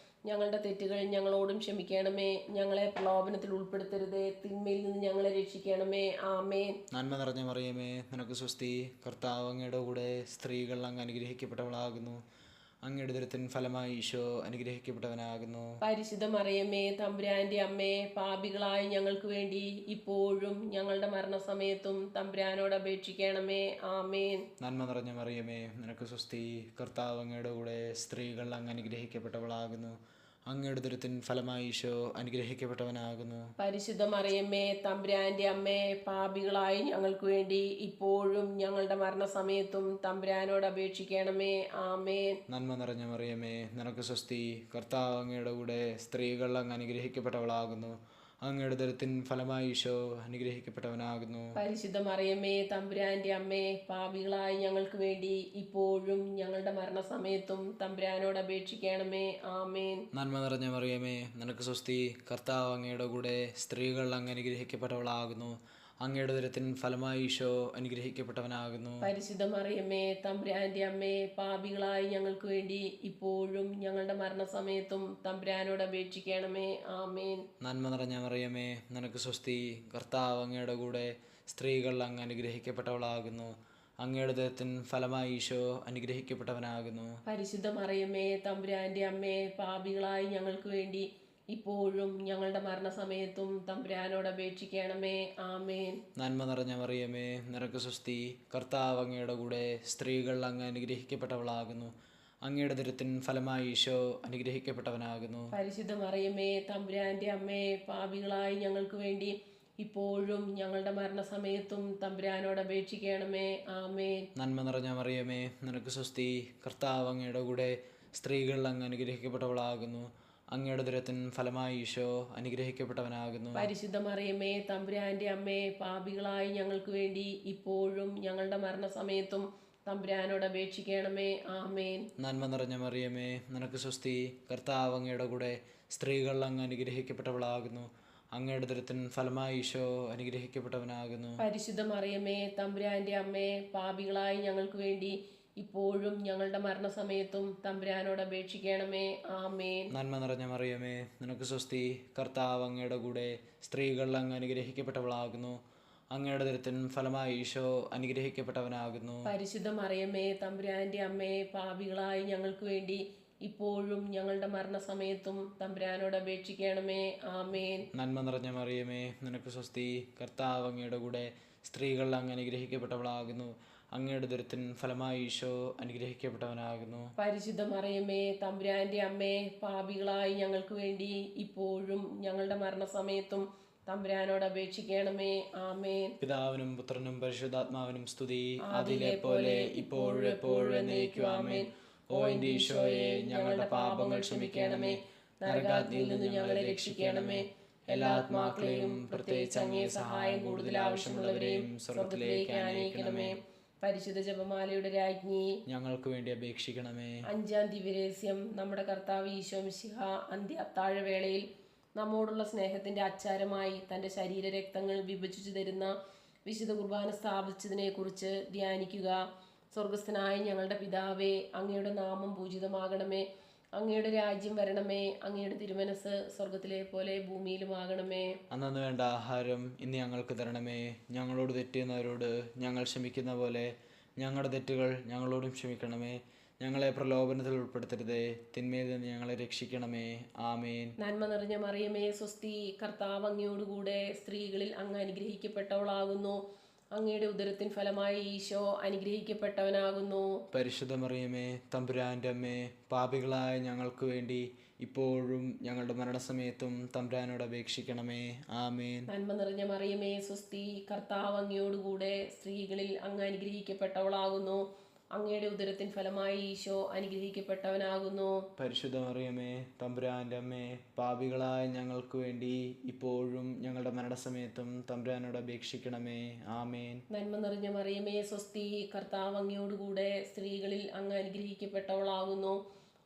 ഞങ്ങളുടെ തെറ്റുകൾ ഞങ്ങളോടും ക്ഷമിക്കണമേ. ഞങ്ങളെ പ്രലോഭനത്തിൽ ഉൾപ്പെടുത്തരുതേ, തിന്മയിൽ നിന്ന് ഞങ്ങളെ രക്ഷിക്കണമേ. ആമേൻ. നന്മ നിറഞ്ഞ മറിയമേ, നിനക്ക് സ്വസ്തി. കർത്താവ് അങ്ങയുടെ കൂടെ സ്ത്രീകൾ അങ്ങ് അനുഗ്രഹിക്കപ്പെട്ടവളാകുന്നു. അങ്ങയുടെ ദുരിതത്തിൻ ഫലമായി ഈശോ അനുഗ്രഹിക്കപ്പെട്ടവനാകുന്നു. പരിശുദ്ധ മറിയമ്മേ, തമ്പുരാന്റെ അമ്മേ, പാപികളായ ഞങ്ങൾക്ക് വേണ്ടി ഇപ്പോഴും ഞങ്ങളുടെ മരണസമയത്തും തമ്പുരാനോട് അപേക്ഷിക്കണമേ. ആമേൻ. നന്മ നിറഞ്ഞ മറിയമേ, നിനക്ക് സ്വസ്തി. കർത്താവ് അങ്ങയുടെ കൂടെ സ്ത്രീകൾ അങ്ങ് അനുഗ്രഹിക്കപ്പെട്ടവളാകുന്നു. അങ്ങയുടെ ദുരിതത്തിൻ ഫലമായി ഈശോ അനുഗ്രഹിക്കപ്പെട്ടവനാകുന്നു. പരിശുദ്ധ മറിയമ്മേ, തമ്പുരാന്റെ അമ്മേ, പാപികളായ ഞങ്ങൾക്ക് വേണ്ടി ഇപ്പോഴും ഞങ്ങളുടെ മരണസമയത്തും തമ്പുരാനോട് അപേക്ഷിക്കണമേ. ആമേൻ. നന്മ നിറഞ്ഞ മറിയമേ, നിനക്ക് സ്വസ്തി. കർത്താവ് അങ്ങയുടെ കൂടെ സ്ത്രീകൾ അങ്ങ് അനുഗ്രഹിക്കപ്പെട്ടവളാകുന്നു. അങ്ങയുടെ ദുരിതത്തിൻ ഫലമായി ഈശോ അനുഗ്രഹിക്കപ്പെട്ടവനാകുന്നു. പരിശുദ്ധ മറിയമ്മേ, തമ്പുരാന്റെ അമ്മേ, പാപികളായ ഞങ്ങൾക്ക് വേണ്ടി ഇപ്പോഴും ഞങ്ങളുടെ മരണസമയത്തും തമ്പുരാനോട് അപേക്ഷിക്കണമേ. ആമേൻ. നന്മ നിറഞ്ഞ മറിയമേ, നിനക്ക് സ്വസ്തി. കർത്താവ് അങ്ങയുടെ കൂടെ സ്ത്രീകൾ അങ്ങ് അനുഗ്രഹിക്കപ്പെട്ടവളാകുന്നു. അങ്ങയുടെ ദുരിതത്തിൻ ഫലമായി ഈശോ അനുഗ്രഹിക്കപ്പെട്ടവനാകുന്നു. പരിശുദ്ധ മറിയമ്മേ, തമ്പുരാന്റെ അമ്മേ, പാപികളായ ഞങ്ങൾക്ക് വേണ്ടി ഇപ്പോഴും ഞങ്ങളുടെ മരണസമയത്തും തമ്പുരാനോട് അപേക്ഷിക്കണമേ. ആമേൻ. നന്മ നിറഞ്ഞ മറിയമേ, നിനക്ക് സ്വസ്തി. കർത്താവ് അങ്ങയുടെ കൂടെ സ്ത്രീകൾ അങ്ങ് അനുഗ്രഹിക്കപ്പെട്ടവളാകുന്നു. അങ്ങയുടെ ദുരിതത്തിൻ ഫലമായി ഈശോ അനുഗ്രഹിക്കപ്പെട്ടവനാകുന്നു. പരിശുദ്ധ മറിയമ്മേ, തമ്പുരാന്റെ അമ്മേ, പാപികളായ ഞങ്ങൾക്ക് വേണ്ടി ഇപ്പോഴും ഞങ്ങളുടെ മരണസമയത്തും തമ്പുരാനോട് അപേക്ഷിക്കണമേ. ആമേൻ. നന്മ നിറഞ്ഞ മറിയമേ, നിനക്ക് സ്വസ്തി. കർത്താവ് അങ്ങയുടെ കൂടെ സ്ത്രീകൾ അങ്ങ് അനുഗ്രഹിക്കപ്പെട്ടവളാകുന്നു. അങ്ങയുടെ ദുരിതത്തിൻ ഫലമായി ഈശോ അനുഗ്രഹിക്കപ്പെട്ടവനാകുന്നു. പരിശുദ്ധ മറിയമ്മേ, തമ്പുരാന്റെ അമ്മേ, പാപികളായ ഞങ്ങൾക്ക് വേണ്ടി ഇപ്പോഴും ഞങ്ങളുടെ മരണസമയത്തും തമ്പുരാനോട് അപേക്ഷിക്കണമേ. ആമേൻ. നന്മ നിറഞ്ഞ മറിയമേ, നിനക്ക് സ്വസ്തി. കർത്താവ് അങ്ങയുടെ കൂടെ സ്ത്രീകൾ അങ്ങ് അനുഗ്രഹിക്കപ്പെട്ടവളാകുന്നു. അങ്ങയുടെ ദുരിതത്തിൻ ഫലമായി ഈശോ അനുഗ്രഹിക്കപ്പെട്ടവനാകുന്നു. പരിശുദ്ധ മറിയമ്മേ, തമ്പുരാന്റെ അമ്മേ, പാപികളായ ഞങ്ങൾക്ക് വേണ്ടി ഇപ്പോഴും ഞങ്ങളുടെ മരണസമയത്തും തമ്പുരാനോട് അപേക്ഷിക്കണമേ. ആമേൻ. നന്മ നിറഞ്ഞ മറിയമേ, നിനക്ക് സ്വസ്തി. കർത്താവ് അങ്ങയുടെ കൂടെ സ്ത്രീകൾ അങ്ങ് അനുഗ്രഹിക്കപ്പെട്ടവളാകുന്നു. അങ്ങയുടെ ദുരിതത്തിൻ ഫലമായി ഈശോ അനുഗ്രഹിക്കപ്പെട്ടവനാകുന്നു. പരിശുദ്ധ മറിയമ്മേ, തമ്പുരാന്റെ അമ്മേ, പാപികളായ ഞങ്ങൾക്ക് വേണ്ടി ഇപ്പോഴും ഞങ്ങളുടെ മരണസമയത്തും തമ്പുരാനോട് അപേക്ഷിക്കണമേ. ആമേൻ. നന്മ നിറഞ്ഞ മറിയമേ, നിനക്ക് സ്വസ്തി. കർത്താവ് അങ്ങയുടെ കൂടെ സ്ത്രീകൾ അങ്ങ് അനുഗ്രഹിക്കപ്പെട്ടവളാകുന്നു. അങ്ങയുടെ ദുരിതത്തിൻ ഫലമായി ഈശോ അനുഗ്രഹിക്കപ്പെട്ടവനാകുന്നു. പരിശുദ്ധ മറിയമ്മേ, തമ്പുരാന്റെ അമ്മേ, പാപികളായ ഞങ്ങൾക്ക് വേണ്ടി ഇപ്പോഴും ഞങ്ങളുടെ മരണസമയത്തും തമ്പുരാനോട് അപേക്ഷിക്കണമേ. ആമേൻ. നന്മ നിറഞ്ഞ മറിയമേ, നിനക്ക് സ്വസ്തി. കർത്താവ് അങ്ങയുടെ കൂടെ സ്ത്രീകൾ അങ്ങ് അനുഗ്രഹിക്കപ്പെട്ടവളാകുന്നു. അങ്ങയുടെ ദുരിതത്തിൻ ഫലമായി ഈശോ അനുഗ്രഹിക്കപ്പെട്ടവനാകുന്നു. പരിശുദ്ധ മറിയമ്മേ, തമ്പുരാന്റെ അമ്മേ, പാപികളായ ഞങ്ങൾക്ക് വേണ്ടി ഇപ്പോഴും ഞങ്ങളുടെ മരണസമയത്തും തമ്പുരാനോട് അപേക്ഷിക്കണമേ. ആമേൻ. പിതാവിനും പുത്രനും പരിശുദ്ധാത്മാവിനും സ്തുതി. അതിലെ പോലെ ഇപ്പോഴും എപ്പോഴും എന്നേക്കും ആമേൻ. ഓ എൻ്റെ ഈശോയെ, ഞങ്ങളുടെ പാപങ്ങൾ ക്ഷമിക്കണമേ. നരകാഗ്നിയിൽ നിന്ന് ഞങ്ങളെ രക്ഷിക്കണമേ. എല്ലാ ആത്മാക്കളെയും പ്രത്യേകിച്ച് അങ്ങേ സഹായം കൂടുതൽ ആവശ്യമുള്ളവരെയും സ്വർഗത്തിലേക്ക് അനയിക്കണമേ. പരിശുദ്ധ ജപമാലയുടെ രാജ്ഞി, ഞങ്ങൾക്ക് വേണ്ടി അപേക്ഷിക്കണമേ. 5-ാം ദിവ്യരഹസ്യം. നമ്മുടെ കർത്താവ് ഈശോ മിശിഹ അന്ത്യ അത്താഴവേളയിൽ നമ്മോടുള്ള സ്നേഹത്തിന്റെ ആചാരമായി തൻ്റെ ശരീരരക്തങ്ങൾ വിഭജിച്ചു തരുന്ന വിശുദ്ധ കുർബാന സ്ഥാപിച്ചതിനെ കുറിച്ച് ധ്യാനിക്കുക. സ്വർഗസ്ഥനായ ഞങ്ങളുടെ പിതാവേ, അങ്ങയുടെ നാമം പൂജിതമാകണമേ. അങ്ങയുടെ രാജ്യം വരണമേ. അങ്ങയുടെ തിരുമനസ് സ്വർഗത്തിലെ പോലെ ഭൂമിയിലുമാകണമേ. അന്നു വേണ്ട ആഹാരം ഇന്ന് ഞങ്ങൾക്ക് തരണമേ. ഞങ്ങളോട് തെറ്റുന്നവരോട് ഞങ്ങൾ ക്ഷമിക്കുന്ന പോലെ ഞങ്ങളുടെ തെറ്റുകൾ ഞങ്ങളോടും ക്ഷമിക്കണമേ. ഞങ്ങളെ പ്രലോഭനത്തിൽ ഉൾപ്പെടുത്തരുതേ, തിന്മയിൽ നിന്ന് ഞങ്ങളെ രക്ഷിക്കണമേ. ആമേൻ. നന്മ നിറഞ്ഞ മറിയമേ, സ്വസ്തി. കർത്താവ് അങ്ങയോടുകൂടെ സ്ത്രീകളിൽ അങ്ങ് അനുഗ്രഹിക്കപ്പെട്ടവളാകുന്നു. അങ്ങയുടെ ഉദരത്തിൻ ഫലമായി ഈശോ അനുഗ്രഹിക്കപ്പെട്ടവനാകുന്നു. പരിശുദ്ധ മറിയമേ, തമ്പുരാൻ്റെ അമ്മേ, പാപികളായ ഞങ്ങൾക്ക് വേണ്ടി ഇപ്പോഴും ഞങ്ങളുടെ മരണസമയത്തും തമ്പുരാനോട് അപേക്ഷിക്കണമേ. ആമേൻ. നന്മ നിറഞ്ഞ മറിയമേ സ്വസ്തി, കർത്താവ് അങ്ങയോടുകൂടെ സ്ത്രീകളിൽ അങ്ങ് അനുഗ്രഹിക്കപ്പെട്ടവളാകുന്നു. അങ്ങയുടെ ഉദരത്തിൻ ഫലമായി ഈശോ അനുഗ്രഹിക്കപ്പെട്ടവനാകുന്നു. പരിശുദ്ധ മറിയമേ തമ്പുരാൻ്റെ അമ്മേ, പാപികളായ ഞങ്ങൾക്ക് വേണ്ടി ഇപ്പോഴും ഞങ്ങളുടെ മരണസമയത്തും തമ്പുരാനോട് അപേക്ഷിക്കണമേ. ആമേൻ. നന്മ നിറഞ്ഞ മറിയമേ സ്വസ്തി, കർത്താവ് അങ്ങയോടുകൂടെ സ്ത്രീകളിൽ അങ്ങ് അനുഗ്രഹിക്കപ്പെട്ടവളാകുന്നു.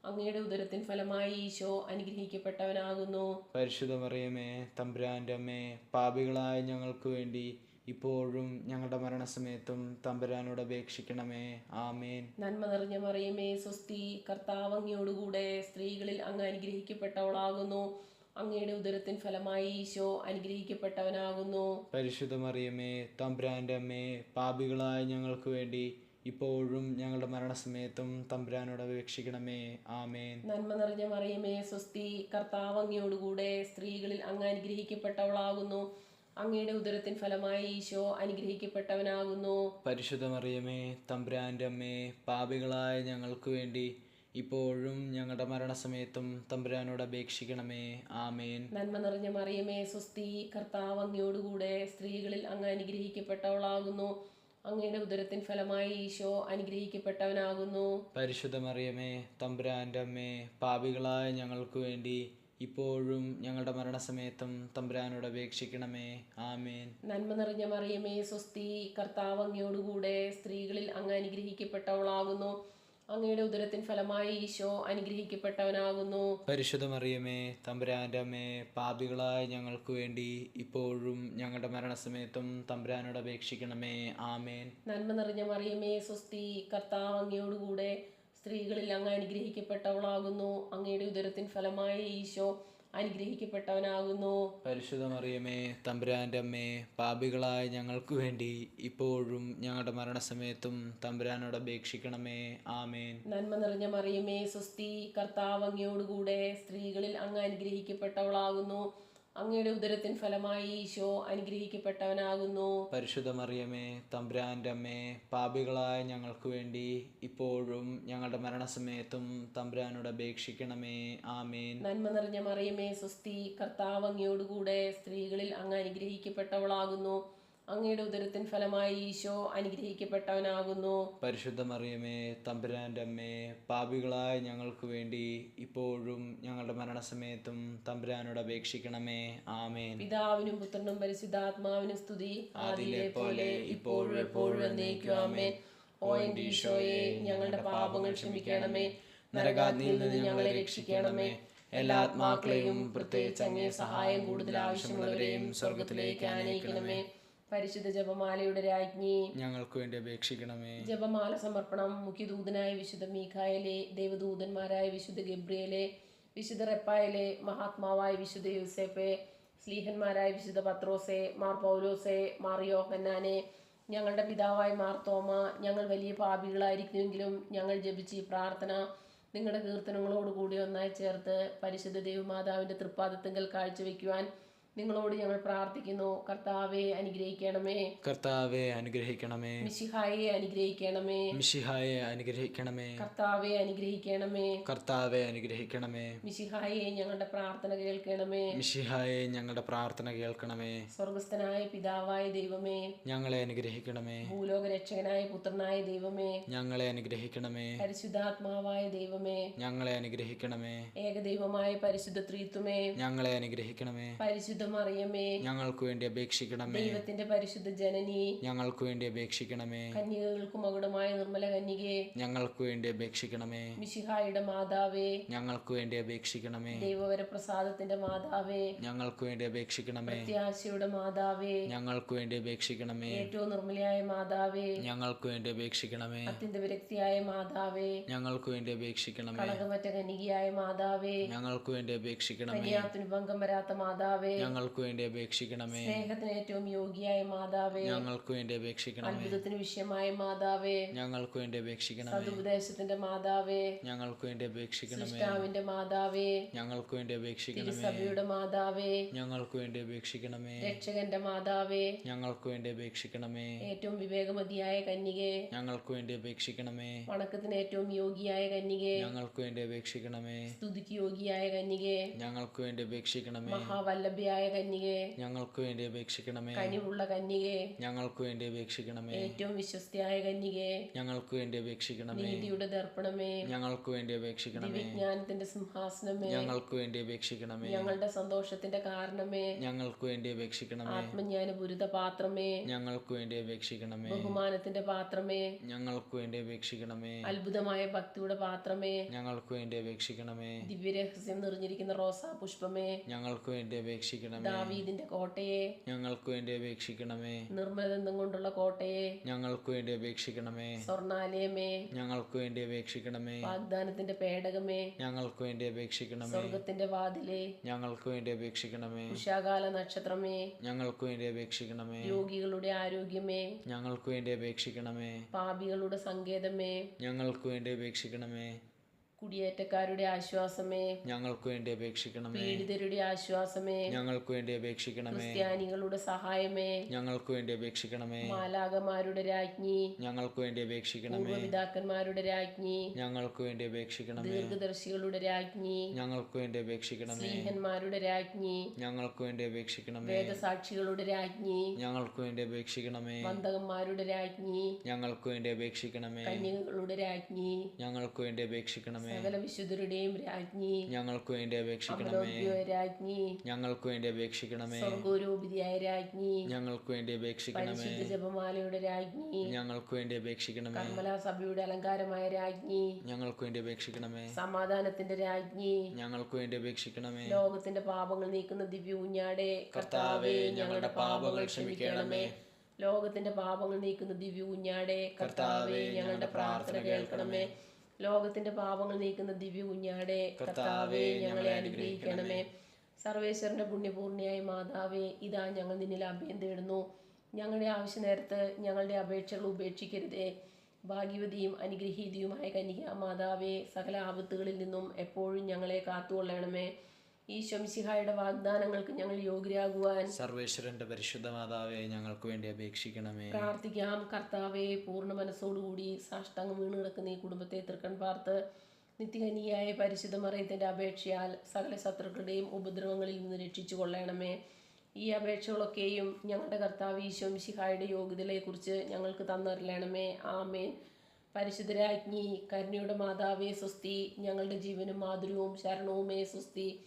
അങ്ങയുടെ ഉദരത്തിൻ ഫലമായി ഈശോ അനുഗ്രഹിക്കപ്പെട്ടവനാകുന്നു. പരിശുദ്ധ മറിയമേ തമ്പുരാൻ്റെ അമ്മേ, പാപികളായ ഞങ്ങൾക്ക് വേണ്ടി ഇപ്പോഴും ഞങ്ങളുടെ മരണസമയത്തും തമ്പുരാനോട് അപേക്ഷിക്കണമേ. ആമേൻ. നന്മ നിറഞ്ഞ മറിയമേ സ്വസ്തി, കർത്താവ് അങ്ങയോടുകൂടെ സ്ത്രീകളിൽ അങ്ങ് അനുഗ്രഹിക്കപ്പെട്ടവളാകുന്നു. അങ്ങയുടെ ഉദരത്തിൻ ഫലമായി ഈശോ അനുഗ്രഹിക്കപ്പെട്ടവനാകുന്നു. പരിശുദ്ധ മറിയമേ തമ്പുരാൻ്റെ അമ്മേ, പാപികളായ ഞങ്ങൾക്ക് വേണ്ടി ഇപ്പോഴും ഞങ്ങളുടെ മരണസമയത്തും തമ്പുരാനോട് അപേക്ഷിക്കണമേ. ആമേൻ. നന്മ നിറഞ്ഞ മറിയമേ സ്വസ്തി, കർത്താവ് അങ്ങയോടുകൂടെ സ്ത്രീകളിൽ അങ്ങ് അനുഗ്രഹിക്കപ്പെട്ടവളാകുന്നു. അങ്ങയുടെ ഉദരത്തിൻ ഫലമായി ഈശോ അനുഗ്രഹിക്കപ്പെട്ടവനാകുന്നു. പരിശുദ്ധ മറിയമേ തമ്പുരാൻ്റെ അമ്മേ, പാപികളായ ഞങ്ങൾക്ക് വേണ്ടി ഇപ്പോഴും ഞങ്ങളുടെ മരണസമയത്തും തമ്പുരാനോട് അപേക്ഷിക്കണമേ. ആമേൻ. നന്മ നിറഞ്ഞ മറിയമേ സ്വസ്തി, കർത്താവ് അങ്ങയോടുകൂടെ സ്ത്രീകളിൽ അങ്ങ് അനുഗ്രഹിക്കപ്പെട്ടവളാകുന്നു. അങ്ങയുടെ ഉദരത്തിൻ ഫലമായി ഈശോ അനുഗ്രഹിക്കപ്പെട്ടവനാകുന്നു. പരിശുദ്ധ മറിയമേ തമ്പുരാൻ്റെ അമ്മേ, പാപികളായ ഞങ്ങൾക്ക് വേണ്ടി ഇപ്പോഴും ഞങ്ങളുടെ മരണസമയത്തും തമ്പുരാനോട് അപേക്ഷിക്കണമേ. ആമേൻ. നന്മ നിറഞ്ഞ മറിയമേ സ്വസ്തി, കർത്താവ് അങ്ങയോടുകൂടെ സ്ത്രീകളിൽ അങ്ങ് അനുഗ്രഹിക്കപ്പെട്ടവളാകുന്നു. അങ്ങയുടെ ഉദരത്തിൻ ഫലമായി ഈശോ അനുഗ്രഹിക്കപ്പെട്ടവനാകുന്നു. പരിശുദ്ധ മറിയമേ തമ്പുരാൻ്റെ അമ്മേ, പാപികളായ ഞങ്ങൾക്ക് വേണ്ടി ഇപ്പോഴും ഞങ്ങളുടെ മരണസമയത്തും തമ്പുരാനോട് അപേക്ഷിക്കണമേ. ആമേൻ. നന്മ നിറഞ്ഞ മറിയമേ സ്വസ്തി, കർത്താവ് അങ്ങയോടുകൂടെ സ്ത്രീകളിൽ അങ്ങ് അനുഗ്രഹിക്കപ്പെട്ടവളാകുന്നു. അങ്ങയുടെ ഉദരത്തിൻ ഫലമായി ഈശോ അനുഗ്രഹിക്കപ്പെട്ടവനാകുന്നു. പരിശുദ്ധ മറിയമേ തമ്പുരാൻ്റെ അമ്മേ, പാപികളായ ഞങ്ങൾക്ക് വേണ്ടി ഇപ്പോഴും ഞങ്ങളുടെ മരണസമയത്തും തമ്പുരാനോട് അപേക്ഷിക്കണമേ. ആമേൻ. നന്മ നിറഞ്ഞ മറിയമേ സ്വസ്തി, കർത്താവ് അങ്ങയോടുകൂടെ സ്ത്രീകളിൽ അങ്ങ് അനുഗ്രഹിക്കപ്പെട്ടവളാകുന്നു. അങ്ങയുടെ ഉദരത്തിൻ ഫലമായി ഈശോ അനുഗ്രഹിക്കപ്പെട്ടവനാകുന്നു. പരിശുദ്ധ മറിയമേ തമ്പുരാൻ്റെ അമ്മേ, പാപികളായ ഞങ്ങൾക്ക് വേണ്ടി ഇപ്പോഴും ഞങ്ങളുടെ മരണസമയത്തും തമ്പുരാനോട് അപേക്ഷിക്കണമേ. ആമേൻ. നന്മ നിറഞ്ഞ മറിയമേ സ്വസ്തി, കർത്താവ് അങ്ങയോടുകൂടെ സ്ത്രീകളിൽ അങ്ങ് അനുഗ്രഹിക്കപ്പെട്ടവളാകുന്നു. അങ്ങയുടെ ഉദരത്തിൻ ഫലമായി ഈശോ അനുഗ്രഹിക്കപ്പെട്ടവനാകുന്നു. പരിശുദ്ധ മറിയമേ തമ്പുരാൻ്റെ അമ്മേ, പാപികളായ ഞങ്ങൾക്ക് വേണ്ടി ഇപ്പോഴും ഞങ്ങളുടെ മരണസമയത്തും തമ്പുരാനോട് അപേക്ഷിക്കണമേ. ആമേൻ. പിതാവിനും പുത്രനും പരിശുദ്ധാത്മാവിനും സ്തുതി, ആദിയിലെ പോലെ ഇപ്പോഴും എപ്പോഴും എന്നേക്കും ആമേൻ. ഓ എൻ്റെ ഈശോയെ, ഞങ്ങളുടെ പാപങ്ങൾ ക്ഷമിക്കണമേ, നരകാഗ്നിയിൽ നിന്ന് ഞങ്ങളെ രക്ഷിക്കണമേ. എല്ലാ ആത്മാക്കളെയും പ്രത്യേകിച്ച് അങ്ങേ സഹായം കൂടുതൽ ആവശ്യമുള്ളവരെയും സ്വർഗത്തിലേക്ക് ആനയിക്കണമേ. പരിശുദ്ധ ജപമാലയുടെ രാജ്ഞി, ഞങ്ങൾക്ക് വേണ്ടി അപേക്ഷിക്കണമേ. ജപമാല സമർപ്പണം. മുഖ്യദൂതനായ വിശുദ്ധ മീഖായേലെ, ദേവദൂതന്മാരായ വിശുദ്ധ ഗബ്രിയേലെ, വിശുദ്ധ റെപ്പായേലെ, മഹാത്മാവായ വിശുദ്ധ യൂസേപ്പെ, സ്ലീഹന്മാരായ വിശുദ്ധ പത്രോസെ, മാർ പൗലോസെ, മാർ യോഹന്നാനെ, ഞങ്ങളുടെ പിതാവായ മാർ തോമ, ഞങ്ങൾ വലിയ പാപികളായിരിക്കുമെങ്കിലും ഞങ്ങൾ ജപിച്ച് ഈ പ്രാർത്ഥന നിങ്ങളുടെ കീർത്തനങ്ങളോടുകൂടി ഒന്നായി ചേർത്ത് പരിശുദ്ധ ദൈവമാതാവിൻ്റെ തൃപ്പാദത്തിങ്കൽ കാഴ്ചവെക്കുവാൻ നിങ്ങളോട് ഞങ്ങൾ പ്രാർത്ഥിക്കുന്നു. കർത്താവെ അനുഗ്രഹിക്കണമേ. കർത്താവെ അനുഗ്രഹിക്കണമേ. മിശിഹായെ അനുഗ്രഹിക്കണമേ. മിശിഹായെ അനുഗ്രഹിക്കണമേ. കർത്താവെ അനുഗ്രഹിക്കണമേ. കർത്താവെ അനുഗ്രഹിക്കണമേ. മിശിഹായെ ഞങ്ങളുടെ പ്രാർത്ഥന കേൾക്കണമേ. മിശിഹായെ ഞങ്ങളുടെ പ്രാർത്ഥന കേൾക്കണമേ. സ്വർഗസ്ഥനായ പിതാവായ ദൈവമേ, ഞങ്ങളെ അനുഗ്രഹിക്കണമേ. ഭൂലോക രക്ഷകനായ പുത്രനായ ദൈവമേ, ഞങ്ങളെ അനുഗ്രഹിക്കണമേ. പരിശുദ്ധാത്മാവായ ദൈവമേ, ഞങ്ങളെ അനുഗ്രഹിക്കണമേ. ഏകദൈവമായ പരിശുദ്ധ ത്രിത്വമേ, ഞങ്ങളെ അനുഗ്രഹിക്കണമേ. പരിശുദ്ധ മറിയമേ, ഞങ്ങൾക്ക് വേണ്ടി അപേക്ഷിക്കണമേ. ദൈവത്തിന്റെ പരിശുദ്ധ ജനനി, ഞങ്ങൾക്ക് വേണ്ടി അപേക്ഷിക്കണമേ. കന്യകകൾക്ക് മകുടമായ നിർമ്മല കന്യകേ, ഞങ്ങൾക്ക് വേണ്ടി അപേക്ഷിക്കണമേ. മിശിഹായുടെ മാതാവേ, ഞങ്ങൾക്ക് വേണ്ടി അപേക്ഷിക്കണമേ. ദൈവവരപ്രസാദത്തിന്റെ മാതാവേ, ഞങ്ങൾക്ക് വേണ്ടി അപേക്ഷിക്കണമേ. പ്രത്യാശയുടെ മാതാവേ, ഞങ്ങൾക്ക് വേണ്ടി അപേക്ഷിക്കണമേ. ഏറ്റവും നിർമ്മലയായ മാതാവേ, ഞങ്ങൾക്ക് വേണ്ടി അപേക്ഷിക്കണമേ. അത്യന്ത വിരക്തിയായ മാതാവേ, ഞങ്ങൾക്ക് വേണ്ടി അപേക്ഷിക്കണമേ. കളങ്കമറ്റ കന്യകയായ മാതാവേ, ഞങ്ങൾക്ക് വേണ്ടി അപേക്ഷിക്കണമേ. കന്യാത്തിന് ഭംഗം വരാത്ത മാതാവേ, ഞങ്ങൾക്ക് വേണ്ടി അപേക്ഷിക്കണമേ. സ്നേഹത്തിന് ഏറ്റവും യോഗ്യയായ മാതാവേ, ഞങ്ങൾക്ക് വേണ്ടി അപേക്ഷിക്കണമേ. അത്ഭുതത്തിന് വിഷയമായ മാതാവേ, ഞങ്ങൾക്ക് വേണ്ടി അപേക്ഷിക്കണമേ. സതുപദേശത്തിന്റെ മാതാവേ, ഞങ്ങൾക്ക് വേണ്ടി അപേക്ഷിക്കണമേ. സൃഷ്ടാവിന്റെ മാതാവേ, ഞങ്ങൾക്ക് വേണ്ടി അപേക്ഷിക്കണമേ. തിരുസഭയുടെ മാതാവേ, ഞങ്ങൾക്ക് വേണ്ടി അപേക്ഷിക്കണമേ. രക്ഷകന്റെ മാതാവേ, ഞങ്ങൾക്ക് വേണ്ടി അപേക്ഷിക്കണമേ. ഏറ്റവും വിവേകമതിയായ കന്യകേ, ഞങ്ങൾക്ക് വേണ്ടി അപേക്ഷിക്കണമേ. വണക്കത്തിന് ഏറ്റവും യോഗ്യയായ കന്യകേ, ഞങ്ങൾക്ക് വേണ്ടി അപേക്ഷിക്കണമേ. സ്തുതിക്ക് യോഗ്യയായ കന്യകേ, ഞങ്ങൾക്ക് വേണ്ടി അപേക്ഷിക്കണമേ. മഹാവല്ലഭയായ കന്യകേ, ഞങ്ങൾക്ക് വേണ്ടി അപേക്ഷിക്കണമേ. കനിവുള്ള കന്യകേ, ഞങ്ങൾക്ക് വേണ്ടി അപേക്ഷിക്കണമേ. ഏറ്റവും വിശ്വസ്തയായ കന്യകേ, ഞങ്ങൾക്ക് വേണ്ടി അപേക്ഷിക്കണമേ. നീതിയുടെ ദർപ്പണമേ, ഞങ്ങൾക്ക് വേണ്ടി അപേക്ഷിക്കണമേ. വിജ്ഞാനത്തിന്റെ സിംഹാസനമേ, ഞങ്ങൾക്ക് വേണ്ടി അപേക്ഷിക്കണമേ. ഞങ്ങളുടെ സന്തോഷത്തിന്റെ കാരണമേ, ഞങ്ങൾക്ക് വേണ്ടി അപേക്ഷിക്കണമേ. ആത്മജ്ഞാനപൂരിത പാത്രമേ, ഞങ്ങൾക്ക് വേണ്ടി അപേക്ഷിക്കണമേ. ബഹുമാനത്തിന്റെ പാത്രമേ, ഞങ്ങൾക്ക് വേണ്ടി അപേക്ഷിക്കണമേ. അത്ഭുതമായ ഭക്തിയുടെ പാത്രമേ, ഞങ്ങൾക്ക് വേണ്ടി അപേക്ഷിക്കണമേ. ദിവ്യരഹസ്യം നിറഞ്ഞിരിക്കുന്ന റോസാ പുഷ്പമേ, ഞങ്ങൾക്ക് വേണ്ടി അപേക്ഷിക്കണമേ. ദാവീദിന്റെ കോട്ടയെ, ഞങ്ങൾക്ക് വേണ്ടി അപേക്ഷിക്കണമേ. നിർമ്മലദന്തം കൊണ്ടുള്ള കോട്ടയെ, ഞങ്ങൾക്ക് വേണ്ടി അപേക്ഷിക്കണമേ. സ്വർണാലയമേ, ഞങ്ങൾക്ക് വേണ്ടി അപേക്ഷിക്കണമേ. വാഗ്ദാനത്തിന്റെ പേടകമേ, ഞങ്ങൾക്ക് വേണ്ടി അപേക്ഷിക്കണമേ. സ്വർഗത്തിന്റെ വാതിലേ, ഞങ്ങൾക്ക് വേണ്ടി അപേക്ഷിക്കണമേ. ഉഷാകാല നക്ഷത്രമേ, ഞങ്ങൾക്ക് വേണ്ടി അപേക്ഷിക്കണമേ. രോഗികളുടെ ആരോഗ്യമേ, ഞങ്ങൾക്ക് വേണ്ടി അപേക്ഷിക്കണമേ. പാപികളുടെ സങ്കേതമേ, ഞങ്ങൾക്ക് വേണ്ടി അപേക്ഷിക്കണമേ. കുടിയേറ്റക്കാരുടെ ആശ്വാസമേ, ഞങ്ങൾക്ക് വേണ്ടി അപേക്ഷിക്കണമേ. പീഡിതരുടെ ആശ്വാസമേ, ഞങ്ങൾക്ക് വേണ്ടി അപേക്ഷിക്കണമേ. ക്രിസ്ത്യാനികളുടെ സഹായമേ, ഞങ്ങൾക്ക് വേണ്ടി അപേക്ഷിക്കണമേ. മാലാകമാരുടെ രാജ്ഞി, ഞങ്ങൾക്ക് വേണ്ടി അപേക്ഷിക്കണമേ. പൂർവ്വപിതാക്കന്മാരുടെ രാജ്ഞി, ഞങ്ങൾക്ക് വേണ്ടി അപേക്ഷിക്കണമേ. ദീർഘദർശികളുടെ രാജ്ഞി, ഞങ്ങൾക്ക് വേണ്ടി അപേക്ഷിക്കണമേ. സ്ലീഹന്മാരുടെ രാജ്ഞി, ഞങ്ങൾക്ക് വേണ്ടി അപേക്ഷിക്കണമേ. വേദസാക്ഷികളുടെ രാജ്ഞി, ഞങ്ങൾക്ക് വേണ്ടി അപേക്ഷിക്കണമേ. വന്ദകന്മാരുടെ രാജ്ഞി, ഞങ്ങൾക്ക് വേണ്ടി അപേക്ഷിക്കണമേ. കന്യകകളുടെ രാജ്ഞി, ഞങ്ങൾക്ക് വേണ്ടി അപേക്ഷിക്കണമേ. സകല വിശുദ്ധരുടെയും രാജ്ഞി, ഞങ്ങൾക്ക് വേണ്ടി അപേക്ഷിക്കണമേ. അമലോദ്ഭവ രാജ്ഞി, ഞങ്ങൾക്ക് വേണ്ടി അപേക്ഷിക്കണമേ. സ്വർഗോരൂപിതയായ രാജ്ഞി, ഞങ്ങൾക്ക് വേണ്ടി അപേക്ഷിക്കണമേ. പരിശുദ്ധ ജപമാലയുടെ രാജ്ഞി, ഞങ്ങൾക്ക് വേണ്ടി അപേക്ഷിക്കണമേ. കർമ്മലാ സഭയുടെ അലങ്കാരമായ രാജ്ഞി, ഞങ്ങൾക്ക് വേണ്ടി അപേക്ഷിക്കണമേ. സമാധാനത്തിന്റെ രാജ്ഞി, ഞങ്ങൾക്ക് വേണ്ടി അപേക്ഷിക്കണമേ. ലോകത്തിന്റെ പാപങ്ങൾ നീക്കുന്ന ദിവ്യ ഊഞ്ഞാടെ, കർത്താവേ, ഞങ്ങളുടെ പാപങ്ങൾ ക്ഷമിക്കണമേ. ലോകത്തിന്റെ പാപങ്ങൾ നീക്കുന്ന ദിവ്യ ഊഞ്ഞാടെ, കർത്താവേ, ഞങ്ങളുടെ പ്രാർത്ഥന കേൾക്കണമേ. ലോകത്തിന്റെ പാപങ്ങൾ നീക്കുന്ന ദിവ്യ കുഞ്ഞാടെ, കർത്താവേ, ഞങ്ങളെ അനുഗ്രഹിക്കണമേ. സർവേശ്വരന്റെ പുണ്യപൂർണിയായ മാതാവേ, ഇതാ ഞങ്ങൾ നിന്നിൽ അഭയം തേടുന്നു. ഞങ്ങളുടെ ആവശ്യ നേരത്ത് ഞങ്ങളുടെ അപേക്ഷകൾ ഉപേക്ഷിക്കരുതേ. ഭാഗ്യവതിയും അനുഗ്രഹീതിയുമായ കന്യക മാതാവേ, സകല ആപത്തുകളിൽ നിന്നും എപ്പോഴും ഞങ്ങളെ കാത്തുകൊള്ളണമേ. ഈശോ മിശിഹായുടെ വാഗ്ദാനങ്ങൾക്ക് ഞങ്ങൾ യോഗ്യരാകുവാൻ സർവേശ്വരന്റെ പരിശുദ്ധ മാതാവേ, ഞങ്ങൾക്ക് വേണ്ടി അപേക്ഷിക്കണമേ. പ്രാർത്ഥിക്കാം. കർത്താവെ, പൂർണ്ണ മനസ്സോടുകൂടി സാഷ്ടാംഗം വീണ് കിടക്കുന്ന ഈ കുടുംബത്തെ തൃക്കൺ പാർത്ത് നിത്യകന്യയായ പരിശുദ്ധ മറിയത്തിന്റെ അപേക്ഷയാൽ സകല ശത്രുക്കളുടെയും ഉപദ്രവങ്ങളിൽ നിന്ന് രക്ഷിച്ചു കൊള്ളണമേ. ഈ അപേക്ഷകളൊക്കെയും ഞങ്ങളുടെ കർത്താവ് ഈശോ മിശിഹായുടെ യോഗ്യതയെക്കുറിച്ച് ഞങ്ങൾക്ക് തന്നറിയണമേ. ആമേൻ. പരിശുദ്ധരാജ്ഞി, കരുണയുടെ മാതാവേ സ്വസ്തി. ഞങ്ങളുടെ ജീവനും മാധുര്യവും ശരണവുമേ സ്വസ്തി.